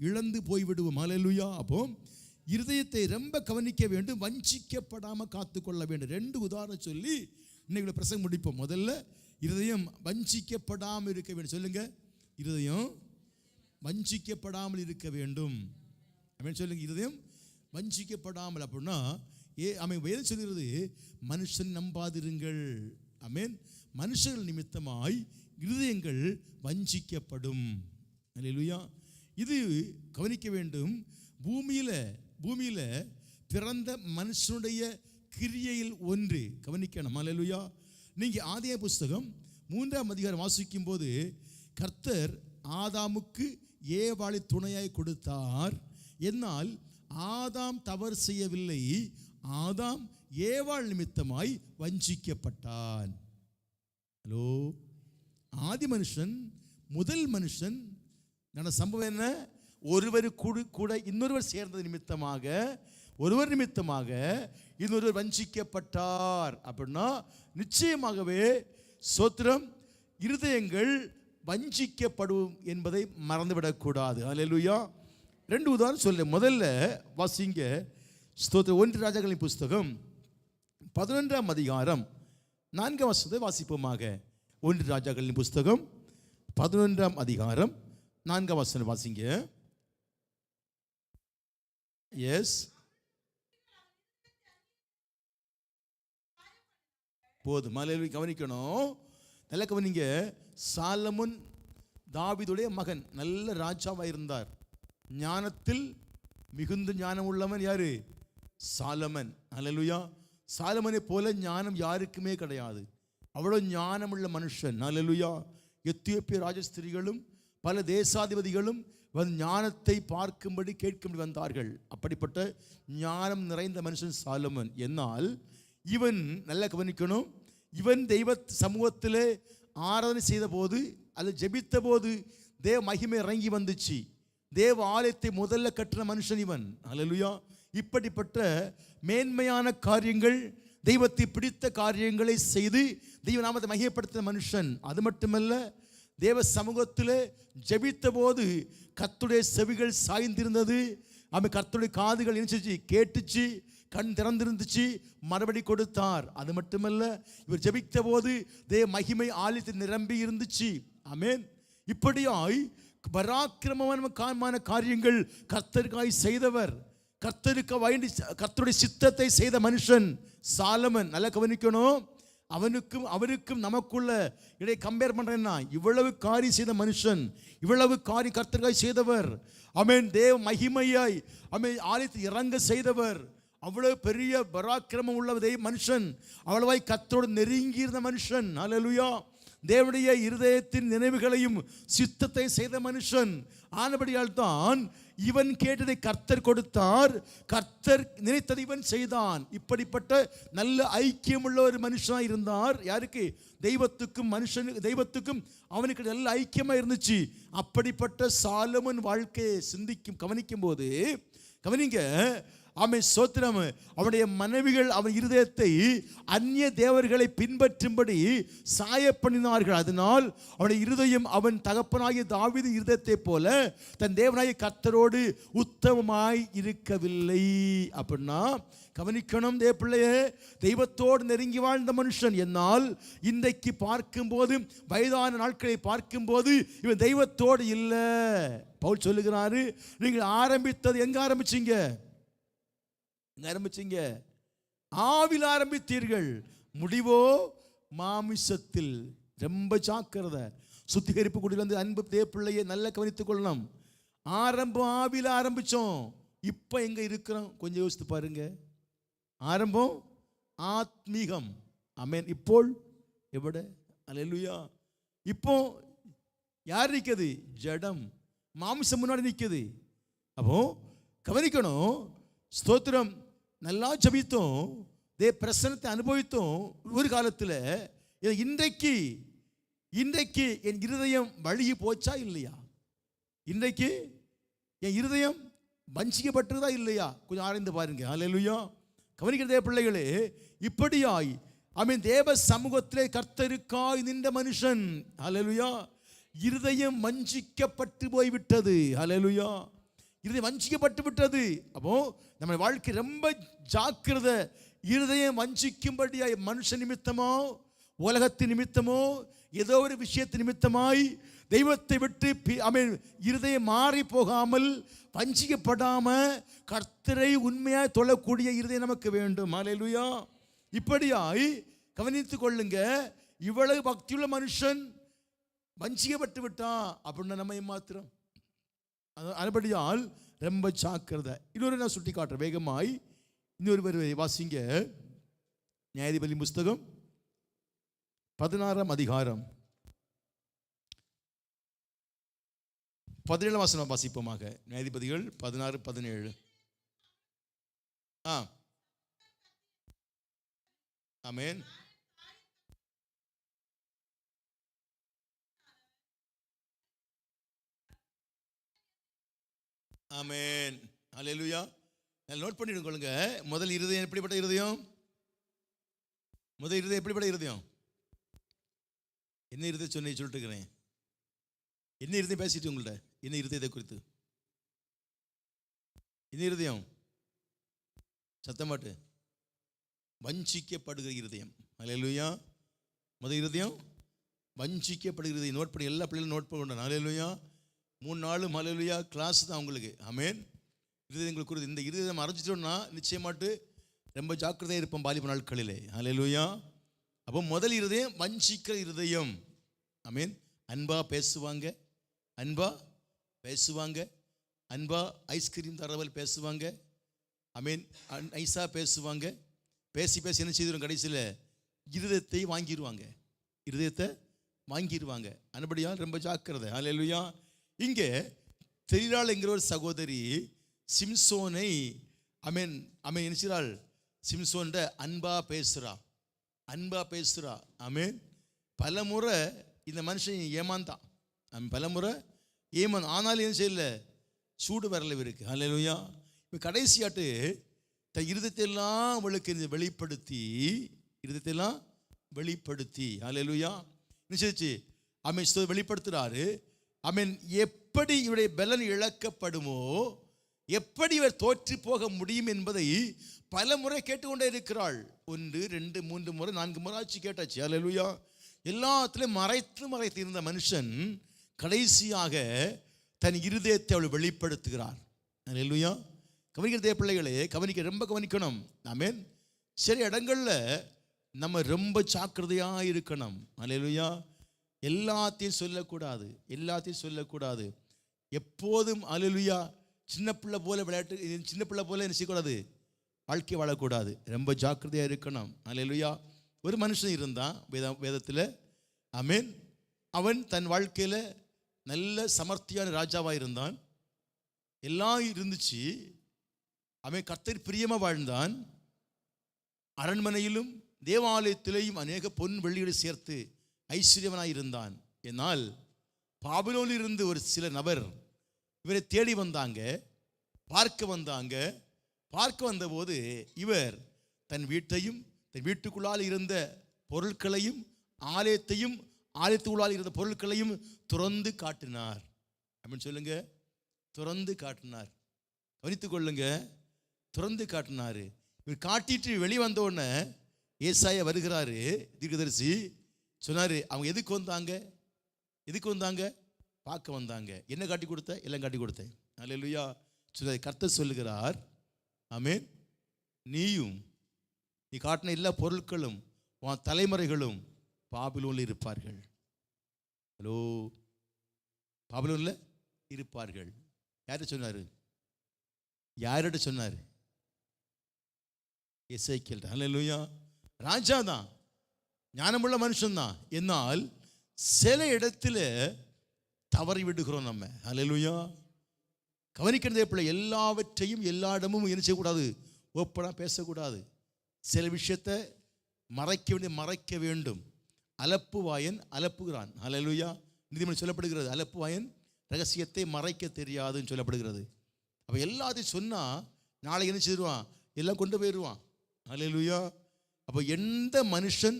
இழந்து போய்விடுவோம். ஹல்லேலூயா. அப்போ இருதயத்தை ரொம்ப கவனிக்க வேண்டும், வஞ்சிக்கப்படாமல் காத்துக்கொள்ள வேண்டும். 2 உதாரணம் சொல்லி இன்னைக்கு பிரசங்கம் முடிப்போம். முதல்ல இருதயம் வஞ்சிக்கப்படாமல் இருக்க வேண்டும். சொல்லுங்க, இருதயம் வஞ்சிக்கப்படாமல் இருக்க வேண்டும். அப்படின்னு சொல்லுங்க, இருதயம் வஞ்சிக்கப்படாமல். அப்படின்னா வேதம் சொல்கிறது, மனுஷன் நம்பாதிருங்கள். ஆமென். மனுஷர்கள் நிமித்தமாய் இருதயங்கள் வஞ்சிக்கப்படும். அல்லேலூயா. இது கவனிக்க வேண்டும். பூமியில பிறந்த மனுஷனுடைய கிரியையில் ஒன்று கவனிக்கணும். அல்லேலூயா. நீங்க ஆதியாகம புஸ்தகம் 3ஆம் அதிகாரம் வாசிக்கும் போது, கர்த்தர் ஆதாமுக்கு ஏவாளை துணையாய் கொடுத்தார். என்னால் ஆதாம் தவறு செய்யவில்லை, ஆதாம் ஏவாள் நிமித்தமாய் வஞ்சிக்கப்பட்டான். ஹலோ. ஆதி மனுஷன், முதல் மனுஷன் நடந்த சம்பவம் என்ன? ஒருவர் கூட இன்னொருவர் சேர்ந்தது நிமித்தமாக, ஒருவர் நிமித்தமாக இன்னொருவர் வஞ்சிக்கப்பட்டார். அப்படின்னா நிச்சயமாகவே ஸ்தோத்திரம், இருதயங்கள் வஞ்சிக்கப்படும் என்பதை மறந்துவிடக்கூடாது. அல்லேலூயா. 2 உதாரணம் சொல்ல. முதல்ல வாசிங்க, ஸ்தோத்திரம், 1 ராஜாக்களின் புஸ்தகம் 11ஆம் அதிகாரம் 4ஆம் வசனத்தை வாசிப்போமாக. 1 ராஜாக்களின் புஸ்தகம் 11ஆம் அதிகாரம் 4ஆம் வசனம் வாசிங்க. எஸ், போதும். அல்லேலூயா. கவனிக்கணும், நல்ல கவனிங்க. சாலமோன் தாவீதுடைய மகன், நல்ல ராஜாவாக இருந்தார். ஞானத்தில் மிகுந்த ஞானம் உள்ளவன் யாரு? சாலமன். அல்லேலூயா. சாலமனை போல ஞானம் யாருக்குமே கிடையாது. அவ்வளோ ஞானமுள்ள மனுஷன். அல்லேலூயா. எத்தியோப்பிய ராஜஸ்திரிகளும் பல தேசாதிபதிகளும் வந்து ஞானத்தை பார்க்கும்படி கேட்கும்படி வந்தார்கள். அப்படிப்பட்ட ஞானம் நிறைந்த மனுஷன் சாலமன். என்னால் இவன், நல்ல கவனிக்கணும், இவன் தெய்வ சமூகத்தில் ஆராதனை செய்த போது, அல்லது ஜெபித்த போது தேவ மகிமை இறங்கி வந்துச்சு. தேவ ஆலயத்தை முதல்ல கட்டின மனுஷன் இவன். அல்லேலூயா. இப்படிப்பட்ட மேன்மையான காரியங்கள், தெய்வத்தை பிடித்த காரியங்களை செய்து தெய்வ நாமத்தை மகிமைப்படுத்தின மனுஷன். அது மட்டுமல்ல, தேவ சமூகத்தில் ஜெபித்த போது கர்த்தருடைய செவிகள் சாய்ந்திருந்தது. அவன் கர்த்தருடைய காதுகள் இணைச்சிச்சு, கேட்டுச்சு, கண் திறந்திருந்துச்சு, மறுபடி கொடுத்தார். அது மட்டுமல்ல, இவர் ஜெபித்த போது தேவ மகிமை ஆலயத்தில் நிரம்பி இருந்துச்சு. ஆமென். இப்படியாய் பராக்கிரமமான காரியங்கள் கர்த்தருக்காய் செய்தவர், கர்த்தருடைய சித்தத்தை செய்த மனுஷன் சாலமன். நல்லா கவனிக்கணும். அவனுக்கும் நமக்குள்ள இடையே கம்பேர் பண்றேன்னா, இவ்வளவு காரியம் செய்த மனுஷன், இவ்வளவு காரியம் கர்த்தருக்காய் செய்தவர். ஆமென். தேவ மகிமையாய் ஆமென் ஆலயத்தில் இறங்க செய்தவர். அவ்வளவு பெரிய பராக்கிரமம் உள்ள மனுஷன், அவ்வளவாய் கர்த்தரோடு நெருங்கி இருந்த மனுஷன். அல்லேலூயா. தேவனுடைய இருதயத்தின் நினைவுகளையும் சித்தத்தை செய்த மனுஷன் ஆனபடியால் தான் இவன் கேட்டதை கர்த்தர் கொடுத்தார், கர்த்தர் நினைத்ததை இவன் செய்தான். இப்படிப்பட்ட நல்ல ஐக்கியம் உள்ள ஒரு மனுஷனாக இருந்தார். யாருக்கு? தெய்வத்துக்கும் மனுஷனுக்கு, தெய்வத்துக்கும் அவனுக்கு நல்ல ஐக்கியமாக இருந்துச்சு. அப்படிப்பட்ட சாலமன் வாழ்க்கையை கவனிக்கும் போது கவனிங்க, அவன் சோத்திரம், அவனுடைய மனைவிகள் அவன் இருதயத்தை அந்நிய தேவர்களை பின்பற்றும்படி சாய பண்ணினார்கள். அதனால் அவனுடைய இருதயம் அவன் தகப்பனாகிய தாவீது இருதயத்தை போல தன் தேவனாகிய கர்த்தரோடு உத்தமமாய் இருக்கவில்லை. அப்படின்னா கவனிக்கணும் தேவ பிள்ளையே, தெய்வத்தோடு நெருங்கி வாழ்ந்த மனுஷன். என்னால் இன்றைக்கு பார்க்கும்போது, வயதான நாட்களை பார்க்கும்போது இவன் தெய்வத்தோடு இல்லை. பவுல் சொல்லுகிறாரு, நீங்கள் ஆரம்பித்தது எங்க ஆரம்பிச்சீங்க? ஆரம்பிச்சீங்க, ஆவில் ஆரம்பித்தீர்கள், முடிவோ மாமிசத்தில். ரொம்ப ஜாக்கிரதை. சுத்திகரிப்பு குடியில் வந்து அன்பு தேவப்பிள்ளையை நல்லா கவனித்துக் கொள்ளணும். ஆரம்பம் ஆவில ஆரம்பிச்சோம், இப்ப எங்க இருக்கிறோம் கொஞ்சம் யோசித்து பாருங்க. ஆரம்பம் ஆத்மீகம், ஆமென். இப்போ எവിടെ? அல்லேலூயா. இப்போ யார் நிற்குது? ஜடம், மாமிசம் முன்னாடி நிற்குது. அப்போ கவனிக்கணும். ஸ்தோத்திரம். நல்லா ஜபித்தோம், தேவ பிரசன்னத்தை அனுபவித்தோம் ஒரு காலத்தில். இன்றைக்கு இன்றைக்கு என் இருதயம் வழுகி போச்சா இல்லையா? இன்றைக்கு என் இருதயம் வஞ்சிக்கப்பட்டதா இல்லையா? கொஞ்சம் ஆராய்ந்து பாருங்க. அல்லேலூயா. கவனிக்கிற தேவ பிள்ளைகளே, இப்படியாய் ஆமென் தேவ சமூகத்திலே கர்த்தருக்காய் நின்ற மனுஷன், அல்லேலூயா, இருதயம் வஞ்சிக்கப்பட்டு போய்விட்டது. அல்லேலூயா. இருதயம் வஞ்சிக்கப்பட்டு விட்டது. அப்போ நம்ம வாழ்க்கை ரொம்ப ஜாக்கிரதை. இருதயம் வஞ்சிக்கும்படியாய் மனுஷ நிமித்தமோ உலகத்தின் நிமித்தமோ ஏதோ ஒரு விஷயத்து நிமித்தமாய் தெய்வத்தை விட்டு இருதயம் மாறி போகாமல், வஞ்சிக்கப்படாம கர்த்தரை உண்மையாய் தொழக்கூடிய இருதயம் நமக்கு வேண்டும். அல்லேலூயா. இப்படியாய் கவனித்துக் கொள்ளுங்க. இவ்வளவு பக்தியுள்ள மனுஷன் வஞ்சிக்கப்பட்டு விட்டான் அப்படின்னா நம்ம மாத்திரம். அதுபடியால் ரொம்ப ஜாக்கிரதை. இன்னொரு நான் சுட்டி காட்டுறேன் வேகமாய். இன்னொரு வாசிங்க. நியாயாதிபதி புஸ்தகம் 16ஆம் அதிகாரம் 17 வசனம் வாசிப்போமாக. நியாயாதிபதிகள் 16-17. ஆமென். ஆமென். அல்லேலூயா. நோட் பண்ணிட்டு கொள்ளுங்க. முதல் இருதயம் எப்படிப்பட்ட இருதயம்? முதல் இருதயம் எப்படிப்பட்ட இருதயம்? என்ன இருதயம் சொன்ன சொல்லிட்டு இருக்கிறேன். என்ன இருதயம் பேசிட்டு உங்கள்ட்ட? என்ன இருதயத்தை குறித்து? என்ன இருதயம்? சத்தமாட்டு. வஞ்சிக்கப்படுகிற இருதயம். அல்லேலூயா. முதல் இருதயம் வஞ்சிக்கப்படுகிற இருதயம். நோட் பண்ணி எல்லா பிள்ளைகளும் நோட் பண்ண. அல்லேலூயா. 3 நாளும் அல்லேலூயா கிளாஸ் தான் உங்களுக்கு. ஆமென். இருதயங்கள் குறித்து இந்த இருதயம் அரைஞ்சிட்டோம்னா நிச்சயமாட்டு ரொம்ப ஜாக்கிரதையாக இருப்போம் வாலிப நாட்களிலே. அல்லேலூயா. அப்போ முதல் இருதயம் வஞ்சிக்கிற இருதயம். ஆமென். அன்பா பேசுவாங்க, அன்பா பேசுவாங்க, அன்பா ஐஸ்கிரீம் தரவல் பேசுவாங்க. ஆமென். ஐஸா பேசுவாங்க. பேசி பேசி என்ன செய்திடும்? கடைசியில் இருதயத்தை வாங்கிடுவாங்க. இருதயத்தை வாங்கிடுவாங்க. அதுபடியால் ரொம்ப ஜாக்கிரதை. அல்லேலூயா. இங்கே தெளிலாள் என்கிற ஒரு சகோதரி சிம்சோனை ஆமென் ஆமென் என்ன செய்கிறாள்? சிம்சோன்ட அன்பா பேசுகிறா, அன்பா பேசுகிறா. ஆமென். பல முறை இந்த மனுஷன் ஏமாந்தான். பல முறை ஆனாலும் என்ன செய்யல? சூடு வரல இருக்கு. அல்லேலூயா. இப்போ கடைசியாட்டு தன் இருதயத்தையெல்லாம் அவளுக்கு வெளிப்படுத்தி, இருதயத்தையெல்லாம் வெளிப்படுத்தி, அல்லேலூயா, நிச்சயிச்சு ஆமென் வெளிப்படுத்துகிறாரு. ஆமென். எப்படி இவருடைய பலன் இழக்கப்படுமோ, எப்படி இவர் தோற்று போக முடியும் என்பதை பல முறை கேட்டுக்கொண்டே இருக்கிறாள். 1 2 3 முறை 4 முறை ஆச்சு கேட்டாச்சு. அல்லேலூயா. எல்லாத்திலையும் மறைத்து இருந்த மனுஷன் கடைசியாக தன் இருதயத்தை அவள் வெளிப்படுத்துகிறார். அல்லேலூயா. கவனிக்கிற தேவ பிள்ளைகளே, ரொம்ப கவனிக்கணும். ஆமென். சரி இடங்கள்ல நம்ம ரொம்ப ஜாக்கிரதையாக இருக்கணும். அல்லேலூயா. எல்லாத்தையும் சொல்லக்கூடாது, எல்லாத்தையும் சொல்லக்கூடாது. எப்போதும் அல்லேலூயா சின்ன பிள்ளை போல விளையாட்டு, சின்ன பிள்ளை போல என்ன செய்யக்கூடாது? வாழ்க்கை வாழக்கூடாது. ரொம்ப ஜாக்கிரதையாக இருக்கணும். அல்லேலூயா. ஒரு மனுஷன் இருந்தான் வேதத்தில். ஆமென். அவன் தன் வாழ்க்கையில் நல்ல சமர்த்தியான ராஜாவாக இருந்தான். எல்லாம் இருந்துச்சு. அவன் கர்த்தர் பிரியமாக வாழ்ந்தான். அரண்மனையிலும் தேவாலயத்திலேயும் அநேக பொன் வெள்ளியோடு சேர்த்து ஐஸ்வர்யவனாக இருந்தான். என்னால் பாபிலோனில் இருந்து ஒரு சில நபர் இவரை தேடி வந்தாங்க, பார்க்க வந்தாங்க. பார்க்க வந்தபோது இவர் தன் வீட்டையும் தன் வீட்டுக்குள்ளால் இருந்த பொருட்களையும் ஆலயத்தையும் ஆலயத்துக்குள்ளால் இருந்த பொருட்களையும் துறந்து காட்டினார். அப்படின்னு சொல்லுங்க. துறந்து காட்டினார். கவனித்துக் கொள்ளுங்க. துறந்து காட்டினார். இவர் காட்டிட்டு வெளியே வந்த உடனே ஏசாயா வருகிறாரு, தீர்க்கதரிசி சொன்னார், அவங்க எதுக்கு வந்தாங்க? எதுக்கு வந்தாங்க? பார்க்க வந்தாங்க. என்ன காட்டி கொடுத்த? எல்லாம் காட்டி கொடுத்தேன். அல்லேலூயா. கர்த்தர் சொல்லுகிறார். ஆமென். நீயும் நீ காட்டின எல்லா பொருட்களும் உன் தலைமுறைகளும் பாபிலோனில் இருப்பார்கள். ஹலோ, பாபிலோனில் இருப்பார்கள். யார்கிட்ட சொன்னார்? யார்கிட்ட சொன்னார்? எசேக்கியேல். ஹல்லேலூயா. ராஜா தான், ஞானமுள்ள மனுஷன்தான். என்னால் சில இடத்துல தவறி விடுகிறோம் நம்ம. ஹல்லேலூயா. கவனிக்கிறது எப்படி? எல்லாவற்றையும் எல்லா இடமும் என்ன செய்யக்கூடாது? ஓப்பனாக பேசக்கூடாது. சில விஷயத்தை மறைக்க வேண்டும். அலப்பு வாயன் அலப்புகிறான். ஹல்லேலூயா. நீதிமொழி சொல்லப்படுகிறது, அலப்பு வாயன் ரகசியத்தை மறைக்க தெரியாதுன்னு சொல்லப்படுகிறது. அப்போ எல்லாத்தையும் சொன்னால் நாளை என்ன செய்வான்? எல்லாம் கொண்டு போயிடுவான். ஹல்லேலூயா. அப்போ எந்த மனுஷன்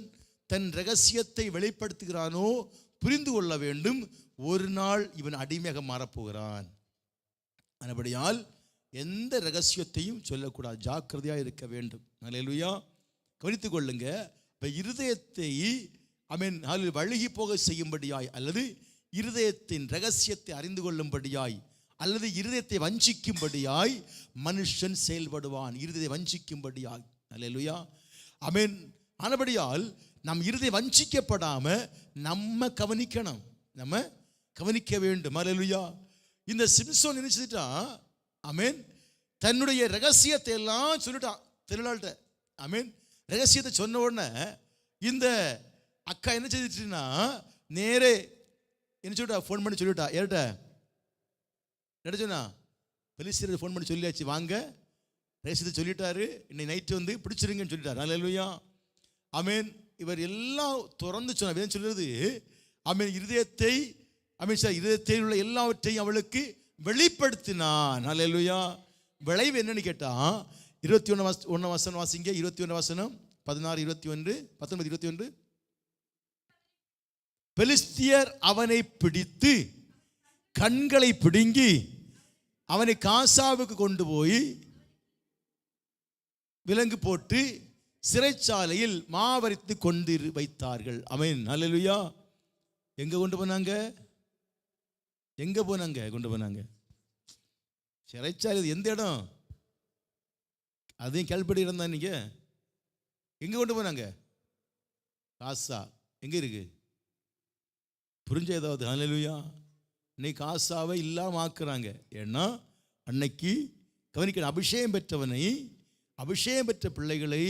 தன் ரகசியத்தை வெளிப்படுத்துகிறானோ புரிந்து கொள்ள வேண்டும், ஒரு நாள் இவன் அடிமையாக மாறப்போகிறான். அதுபடியால் எந்த ரகசியத்தையும் சொல்லக்கூடாது, ஜாக்கிரதையாக இருக்க வேண்டும். ஹல்லேலூயா. கவனித்துக் கொள்ளுங்க. இப்போ இருதயத்தை வழுகி போக செய்யும்படியாய், அல்லது இருதயத்தின் ரகசியத்தை அறிந்து கொள்ளும்படியாய், அல்லது இருதயத்தை வஞ்சிக்கும்படியாய் மனுஷன் செயல்படுவான். இருதயத்தை வஞ்சிக்கும்படியாய். ஹல்லேலூயா. ஆமென். ஆனபடியால் நம் இருதயம் வஞ்சிக்கப்படாம நம்ம கவனிக்கணும், நம்ம கவனிக்க வேண்டும். ஹல்லேலூயா. இந்த சிம்சோன் நினைச்சிட்டான். ஆமென். தன்னுடைய ரகசியத்தை எல்லாம் சொல்லிட்டான் திருநாள்கிட்ட. ஆமென். ரகசியத்தை சொன்ன உடனே இந்த அக்கா என்ன செய்துச்சுன்னா, நேரே என்ன சொல்லிட்டா? ஃபோன் பண்ணி சொல்லிட்டா. ஏட்ட சொன்னா, பெலிஸ்தியர் ஃபோன் பண்ணி சொல்லியாச்சு, வாங்க ரகசியத்தை சொல்லிட்டாரு, இன்னைக்கு நைட்டு வந்து பிடிச்சிருங்கன்னு சொல்லிட்டார். ஹல்லேலூயா. ஆமென். இவர் எல்லாம் திறந்து சொன்னார். வேதம் சொல்லுறது, ஆமென், இருதயத்தை இருதயத்தில் உள்ள எல்லாவற்றையும் அவளுக்கு வெளிப்படுத்தினான். ஹல்லேலூயா. விளைவு என்னன்னு கேட்டா, 21 வசனம் வாசிங்க. 21 வசனம் 16, 21, 19, 21. பெலிஸ்தியர் அவனை பிடித்து கண்களை பிடுங்கி அவனை காசாவுக்கு கொண்டு போய் விலங்கு போட்டு சிறைச்சாலையில் மாவரித்து கொண்டு வைத்தார்கள். ஆமென். ஹல்லேலூயா. எங்க கொண்டு போனாங்க? கொண்டு போனாங்க சிறைச்சாலை. எந்த இடம்? அதையும் கேள்விப்படி இருந்தா. நீங்க எங்க கொண்டு போனாங்க? காசா. எங்க இருக்கு? புரிஞ்ச ஏதாவது? ஹல்லேலூயா. இன்னைக்கு காசாவை இல்லாம ஆக்குறாங்க. ஏன்னா அன்னைக்கு கவனிக்கணும், அபிஷேகம் பெற்றவனை, அபிஷேகம் பெற்ற பிள்ளைகளை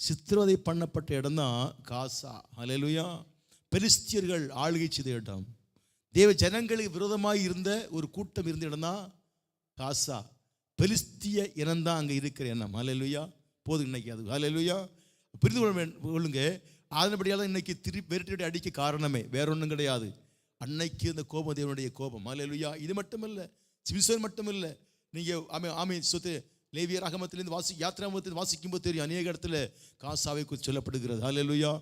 சித்திரவதை பண்ணப்பட்ட இடம் தான் காசா. ஹல்லேலூயா. பெலிஸ்தியர்கள் ஆளுகை செய்த இடம், தேவ ஜனங்களுக்கு விரோதமாக இருந்த ஒரு கூட்டம் இருந்த இடம் தான் காசா. பெலிஸ்திய இனம்தான் அங்கே இருக்கிற எண்ணம். ஹல்லேலூயா. போதும் இன்னைக்கு அது. ஹல்லேலூயா. புரிந்து கொள்ளுங்க. அதன்படியால் தான் இன்னைக்கு விரட்டி அடிக்க காரணமே வேற ஒன்றும் கிடையாது. அன்னைக்கு இந்த கோபம் தேவனுடைய கோபம். ஹல்லேலூயா. இது மட்டுமல்ல, சிம்சோன் மட்டுமல்ல. நீங்கள் சொத்து லேவியர் ஆகமத்திலிருந்து யாத்ராகமத்திலிருந்து வாசிக்கும்போது தெரியும், அநேக இடத்துல காசாவை குறித்து சொல்லப்படுகிறது. ஹல்லேலூயா.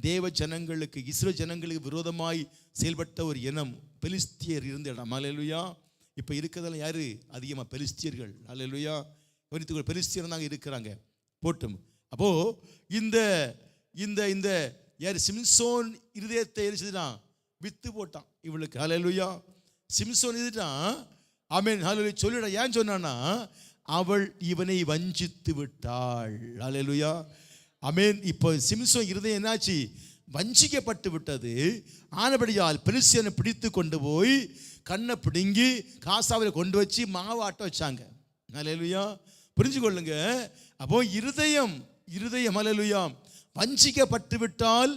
தேவ ஜனங்களுக்கு, இஸ்ரேல் ஜனங்களுக்கு விரோதமாய் செயல்பட்ட ஒரு இனம் பெலிஸ்தியர் இருந்த இடம். ஹல்லேலூயா. இப்போ இருக்கிறதெல்லாம் யாரு? அதிகமாக பெலிஸ்தியர்கள். ஹல்லேலூயா. கவனித்துக்கொள், பெலிஸ்தியர் தாங்க இருக்கிறாங்க. போட்டும். அப்போ இந்த இந்த இந்த யார்? சிம்சோன் இருதயத்தை எரிச்சுதான் வித்து போட்டான் இவளுக்கு. ஹல்லேலூயா. சிம்சோன் இதுதான். ஆமென். ஹல்லேலூயா. சொல்லிட. ஏன் சொன்னான்னா, அவள் இவனை வஞ்சித்து விட்டாள். ஹல்லேலூயா. ஆமென். இப்போ சிம்சோன் இருதயம் என்னாச்சு? வஞ்சிக்கப்பட்டு விட்டது. ஆனபடியால் பெலிஸ்தியனை பிடித்து கொண்டு போய் கண்ணை பிடுங்கி காசாவில் கொண்டு வச்சு மாவாட்ட வச்சாங்க. ஹல்லேலூயா. புரிஞ்சு கொள்ளுங்க. அப்போ இருதயம் ஹல்லேலூயா வஞ்சிக்கப்பட்டு விட்டால்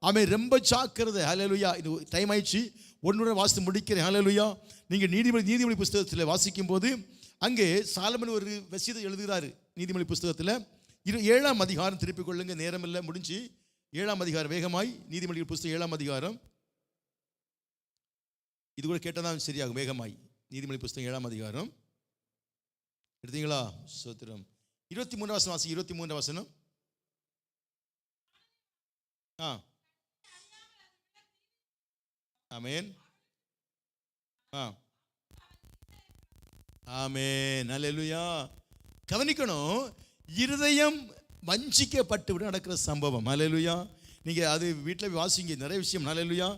அவன் ரொம்ப ஜாக்கிரதை. ஹல்லேலூயா. இது டைம் ஆயிடுச்சு, ஒன்றுடன் வாசித்து முடிக்கிறேன். ஹல்லேலூயா. நீங்கள் நீதிமொழி புஸ்தகத்தில் வாசிக்கும் போது அங்கே சாலமன் ஒரு விஷயத்தை எழுதுகிறாரு. நீதிமொழி புஸ்தகத்தில் 7ஆம் அதிகாரம் திருப்பிக் கொள்ளுங்க, நேரம் இல்லை, முடிஞ்சு. 7ஆம் அதிகாரம் வேகமாய். நீதிமொழி புஸ்தகம் 7ஆம் அதிகாரம். இது கூட கேட்டதான் சரியாகும். வேகமாய் நீதிமொழி புஸ்தகம் 7ஆம் அதிகாரம். எடுத்தீங்களா? சோத்திரம். 23 வசனம் வாசி. 23 வசனம். ஆமென். ஆமென். ஹல்லேலூயா. கவனிக்கணும், இருதயம் வஞ்சிக்கப்பட்டு விட நடக்கிற சம்பவம். ஹல்லேலூயா. நீங்க அது வீட்டில் வாசிங்க, நிறைய விஷயம். ஹல்லேலூயா.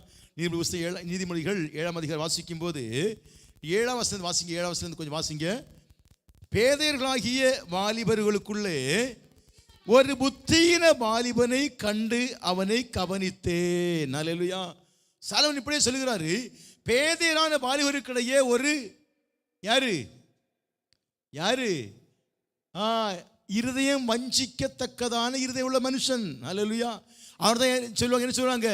நீதிமொழிகள் 7ஆம் அதிகாரம் வாசிக்கும் போது 7ஆம் வசனம் வாசிங்க. 7ஆம் வசனம் கொஞ்சம் வாசிங்க. பேதையர்களாகிய வாலிபர்களுக்குள்ளே ஒரு புத்தீன வாலிபனை கண்டு அவனை கவனித்தேன். அல்லேலூயா. சாலமன் இப்படியே சொல்லுகிறாரு, பேதையரான வாலிபருக்கிடையே ஒரு யாரு இருதயம் வஞ்சிக்கத்தக்கதான இருதயம் உள்ள மனுஷன். அல்லேலூயா. அவர் தான் சொல்லுவாங்க, என்ன சொல்லுவாங்க?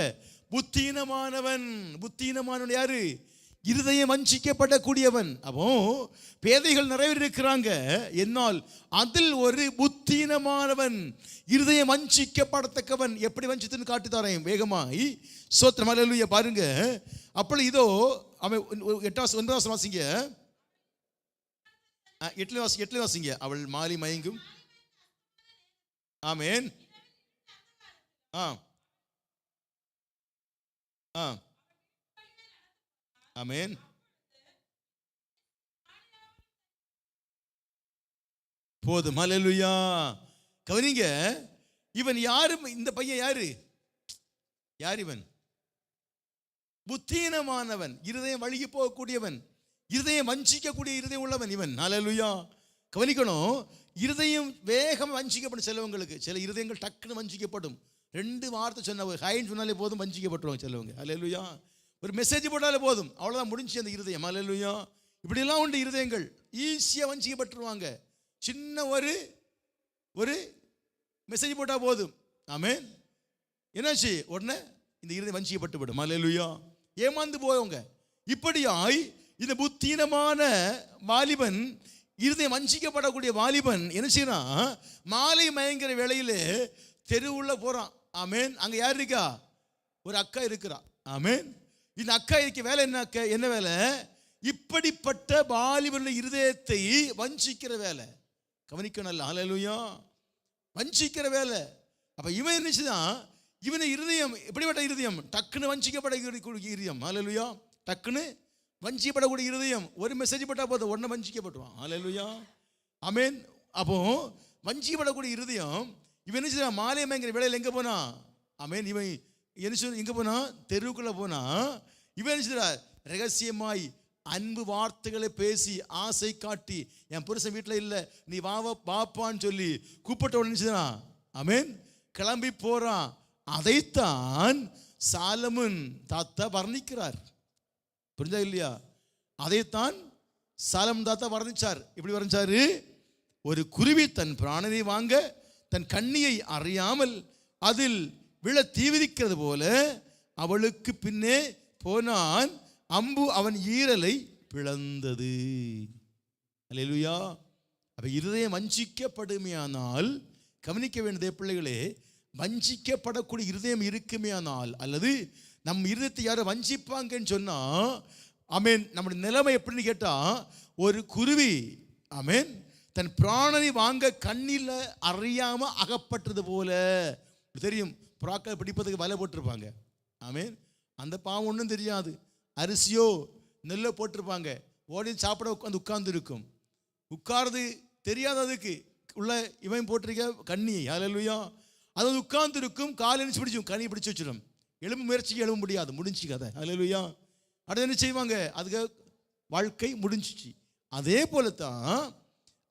புத்தீனமானவன் யாரு? இருதயம் வஞ்சிக்கப்படக்கூடியவன். அப்போ பேதைகள் நிறைய பேர் இருக்கிறாங்க, என்னால் அதில் ஒரு புத்தீனமானவன், இருதயம் வஞ்சிக்கப்படத்தக்கவன். எப்படி வஞ்சித்துன்னு காட்டுத்தாரேன் வேகமாய். ஸ்தோத்திரம். அல்லேலூயா. பாருங்க, அப்பொழுது இதோ அவன் 8 வாசிங்க, 8 வாசிங்க. அவள் மாலி மயங்கும். ஆமேன். ஆமேன். போதும். அல்லேலூயா. கவனிங்க, இவன் யாரு? இந்த பையன் யாரு? இவன் புத்தீனமானவன், இருதயம் வழுகி போகக்கூடியவன், இருதயம் வஞ்சிக்கக்கூடிய இருதயம் உள்ளவன் இவன். அல்லேலூயா. கவனிக்கணும், இருதயம் வேகம் வஞ்சிக்கப்படும். சிலவங்களுக்கு சில இருதயங்கள் டக்குன்னு வஞ்சிக்கப்படும். 2 வார்த்தை சொன்ன ஹைன்னு சொன்னாலே போதும், வஞ்சிக்கப்பட்டுருவாங்க சிலவங்க. அல்லேலூயா. ஒரு மெசேஜ் போட்டாலே போதும், அவ்வளோதான், முடிஞ்சு அந்த இருதயம். அல்லேலூயா. இப்படிலாம் உண்டு இருதயங்கள், ஈஸியாக வஞ்சிக்கப்பட்டுருவாங்க. சின்ன ஒரு மெசேஜ் போட்டால் போதும், ஆமேன், என்னாச்சு, உடனே இந்த இருதயம் வஞ்சிக்கப்பட்டு விடும். அல்லேலூயா. ஏமாந்து போயவங்க. இப்படியாய் இந்த புத்தீனமான வாலிபன், இருதயம் வஞ்சிக்கப்படக்கூடிய வாலிபன் என்ன செய்யறான்? மாலை மயங்கிற வேளையிலே தெருவுள்ள போறான். ஆமேன். அங்க யார் இருக்கா? ஒரு அக்கா இருக்கிறா. ஆமேன். இந்த அக்கா இருக்க வேலை என்ன வேலை? இப்படிப்பட்ட வாலிபனுடைய இருதயத்தை வஞ்சிக்கிற வேலை. கவனிக்கணும். அல்லேலூயா. வஞ்சிக்கிற வேலை. அப்ப இவன் என்னச்சுதான், இவனை இருதயம் எப்படிப்பட்ட இருதயம்? டக்குன்னு வஞ்சிக்கப்படக்கூடிய இருதயம். அல்லேலூயா. டக்குன்னு வஞ்சிக்கப்படக்கூடிய இருதயம். ஒரு மெசேஜ் போட்டா போதும், உடனே வஞ்சிக்கப்பட்டுவான். அல்லேலூயா. ஆமேன். அப்போ வஞ்சிக்கப்படக்கூடிய இருதயம் இவன் என்ன செய்ய? மாலை மயங்கிற வேலையில் எங்கே போனா? ஆமேன். இவன் என்ன சொல்ல, எங்கே போனா? தெருவுக்குள்ளே போனா. இவன் என்ன செய்ய? ரகசியமாய் அன்பு வார்த்தைகளை பேசி ஆசை காட்டி, என் புருஷன் வீட்டில் இல்லை, நீ வாப்பான்னு சொல்லி கூப்பிட்ட உடனே, ஆமேன், கிளம்பி போறான். அதைத்தான் சாலமன் தாத்தா வர்ணிக்கிறார். புரிஞ்சா இல்லையா? அதைத்தான் சாலமன் தாத்தா வர்ணிச்சார். எப்படி வர்ணிச்சாரு? ஒரு குருவி தன் பிராணனை வாங்க தன் கண்ணியை அறியாமல் அதில் விழ தீவிதிக்கிறது போல அவளுக்கு பின்னே போனான், அம்பு அவன் ஈரலை பிளந்தது. அல்லேலூயா. அப்ப இருதயம் வஞ்சிக்கப்படுமையானால், கவனிக்க வேண்டிய பிள்ளைகளே, வஞ்சிக்கப்படக்கூடிய இருதயம் இருக்குமேயானால், அல்லது நம் இருதயத்தை யாரும் வஞ்சிப்பாங்கன்னு சொன்னா, ஆமேன், நம்முடைய நிலைமை எப்படின்னு கேட்டா, ஒரு குருவி, ஆமேன், தன் பிராணனை வாங்க கண்ணில் அறியாம அகப்பட்டது போல. தெரியும், புறாக்கள் பிடிப்பதுக்கு வலை போட்டிருப்பாங்க. ஆமேன். அந்த பாவம் ஒன்றும் தெரியாது. அரிசியோ நெல்லை போட்டிருப்பாங்க, ஓடி சாப்பிட உட்கார்ந்து இருக்கும். உட்கார்ந்து தெரியாது அதுக்கு, உள்ள இவன் போட்டிருக்க கண்ணி. அல்லேலூயா. அது உட்கார்ந்து இருக்கும், கால் எழுச்சி பிடிச்சும், கனி பிடிச்சி வச்சிடும். எழும்ப முயற்சிக்கு எழும்ப முடியாது, முடிஞ்சு கதை. அல்லேலூயா. அடுத்து என்ன செய்வாங்க? அதுக்கு வாழ்க்கை முடிஞ்சிச்சு. அதே போலத்தான்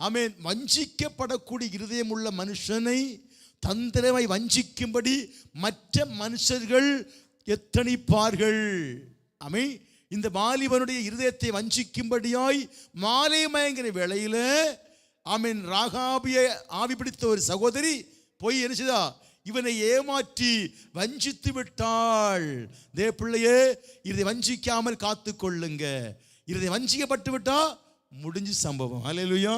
ஆமேன், வஞ்சிக்கப்படக்கூடிய இருதயம் உள்ள மனுஷனை தந்திரமாய் வஞ்சிக்கும்படி மற்ற மனுஷர்கள் எத்தனிப்பார்கள். ஆமேன். இந்த வாலிபனுடைய இருதயத்தை வஞ்சிக்கும்படியாய் மாலை மயங்கிற வேளையில, ஆமேன், ராகாபியை ஆவி பிடித்த ஒரு சகோதரி போய் என்ன செய்தா? இவனை ஏமாற்றி வஞ்சித்து விட்டாள். தே பிள்ளையே, இதை வஞ்சிக்காமல் காத்து கொள்ளுங்க. இதை வஞ்சிக்கப்பட்டு விட்டா முடிஞ்சு சம்பவம். அல்லேலூயா.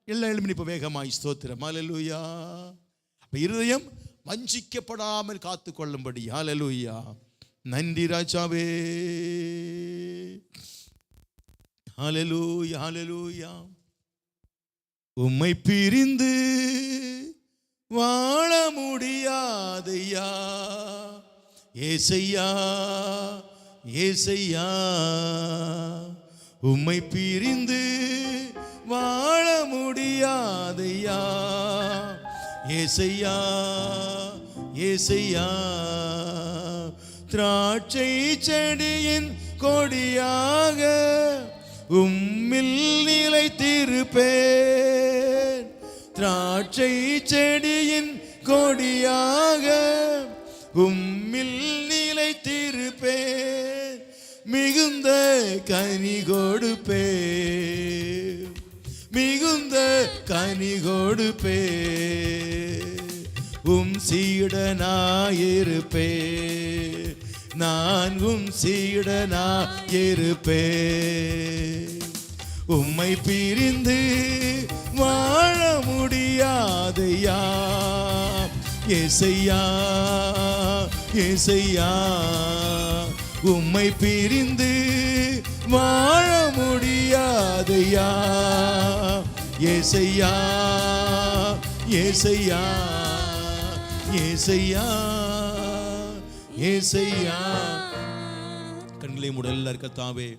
எல்லாம் எழுமி இப்போ வேகமாய் ஸ்தோத்திரம். அல்லேலூயா. இருதயம் வஞ்சிக்கப்படாமல் காத்து கொள்ளும்படி. அல்லேலூயா. நன்றி ராஜாவே. அல்லேலூயா. அல்லேலூயா. உம்மை பிரிந்து வாழ முடியாதையா ஏசையா, ஏசையா. உம்மை பிரிந்து வாழ முடியாதையா ஏசையா, ஏசையா. திராட்சை செடியின் கொடியாக உம்மில் நிலைத்திருப்பேன். திராட்சை செடியின் கொடியாக உம்மில் நிலைத்திருப்பேன், மிகுந்த கனி கொடுப்பேன், மிகுந்த கனி கொடுப்பேன். உம் சீடனாயிருப்பேன், நான் உம் சீடனாயிருப்பேன். உம்மை பிரிந்து வாழ முடியாதையா ஏசையா, ஏசையா. உம்மை பிரிந்து வாழ முடியாதையா ஏசையா, ஏசையா, ஏசையா, ஏசையா. கண்களை மூட எல்லாரும் கர்த்தாவே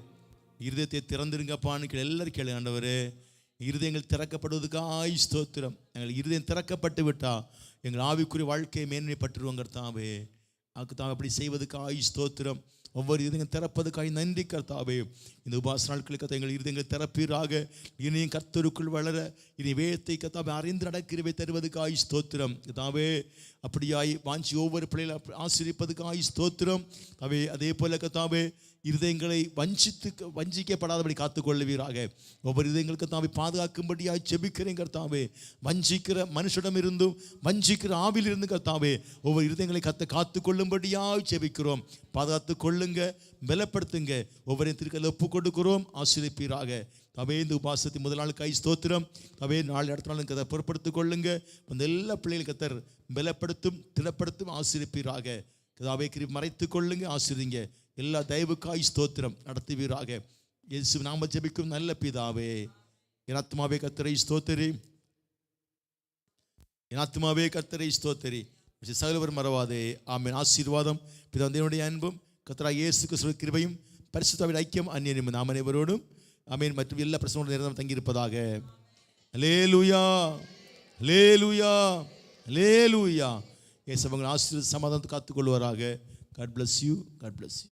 இருதயத்தை திறந்துருங்கப்பான்னு எல்லாரும் கேளு ஆண்டவரே. இருதயங்கள் திறக்கப்படுவதுக்காய் ஸ்தோத்திரம். எங்கள் இருதயம் திறக்கப்பட்டு விட்டா எங்கள் ஆவிக்குரிய வாழ்க்கையை மேன்மைப்பட்டுருவோம் கர்த்தாவே. அதுக்கு அப்படி செய்வதுக்காய் ஸ்தோத்திரம். ஒவ்வொரு இதயங்கள் திறப்பதுக்காய் நன்றி கர்த்தாவே. இந்த உபாச நாட்களுக்கு எங்கள் இருதயங்கள் திறப்பீராக. இனியும் கர்த்தருக்குள் வளர இனி வேதத்தை கர்த்தாவே அறிந்து நடக்கிறவை தருவதுக்காய் ஸ்தோத்திரம் கர்த்தாவே. அப்படியாய் வாஞ்சி ஒவ்வொரு பிள்ளைகளை ஆசீர்வதிப்பதுக்காய் ஸ்தோத்திரம் அவே. அதே போல கர்த்தாவே இருதயங்களை வஞ்சிக்கப்படாதபடி காத்துக்கொள்ளுவீராக. ஒவ்வொரு இதயங்களுக்கு தாவை பாதுகாக்கும்படியாய் ஜெபிக்கிறேன் கர்த்தாவே. வஞ்சிக்கிற மனுஷனிடம் இருந்தும் வஞ்சிக்கிற ஆவிலிருந்து கர்த்தாவே ஒவ்வொரு இருதயங்களை காத்துக்கொள்ளும்படியாய் ஜெபிக்கிறோம். பாதுகாத்து கொள்ளுங்க, பலப்படுத்துங்க. ஒவ்வொரு திருக்கல்ல ஒப்பு கொடுக்கிறோம். ஆசீர்வதிப்பீராக. தவே இந்த உபாசத்தின் முதல் நாள் கை ஸ்தோத்திரம் தவே. நாலு இடத்த நாளும் கதை பொறுப்படுத்திக் கொள்ளுங்க. அந்த எல்லா பிள்ளைகளும் கத்தர் பலப்படுத்தும், திடப்படுத்தும். ஆசீர்வதிப்பீராக. கதாவே கிருபை மறைத்துக் கொள்ளுங்க, ஆசீர்வதிங்க. எல்லா தயவுக்காய் ஸ்தோத்திரம் நடத்துவீராக. இயேசு நாம ஜெபிக்கும் நல்ல பிதாவே. என் ஆத்துமாவே கர்த்தரை ஸ்தோத்திரி, என் ஆத்துமாவே கர்த்தரை ஸ்தோத்திரி, சகலவர் மறவாதே. ஆமென். ஆசீர்வாதம் பிதாவுடைய அன்பும் கர்த்தராகிய இயேசு கிறிஸ்துவின் கிருபையும் பரிசுத்தவாவின் ஐக்கியம் அந்நியனும் நாம் அனைவரோடும் ஆமென் மற்றும் எல்லா பிரசனோடு நேரம் தங்கியிருப்பதாக. அல்லேலூயா, அல்லேலூயா, அல்லேலூயா. இயேசு உங்கள் ஆசீர்வாத சமாதானத்தை காத்துக்கொள்வாராக. God bless you. God bless you.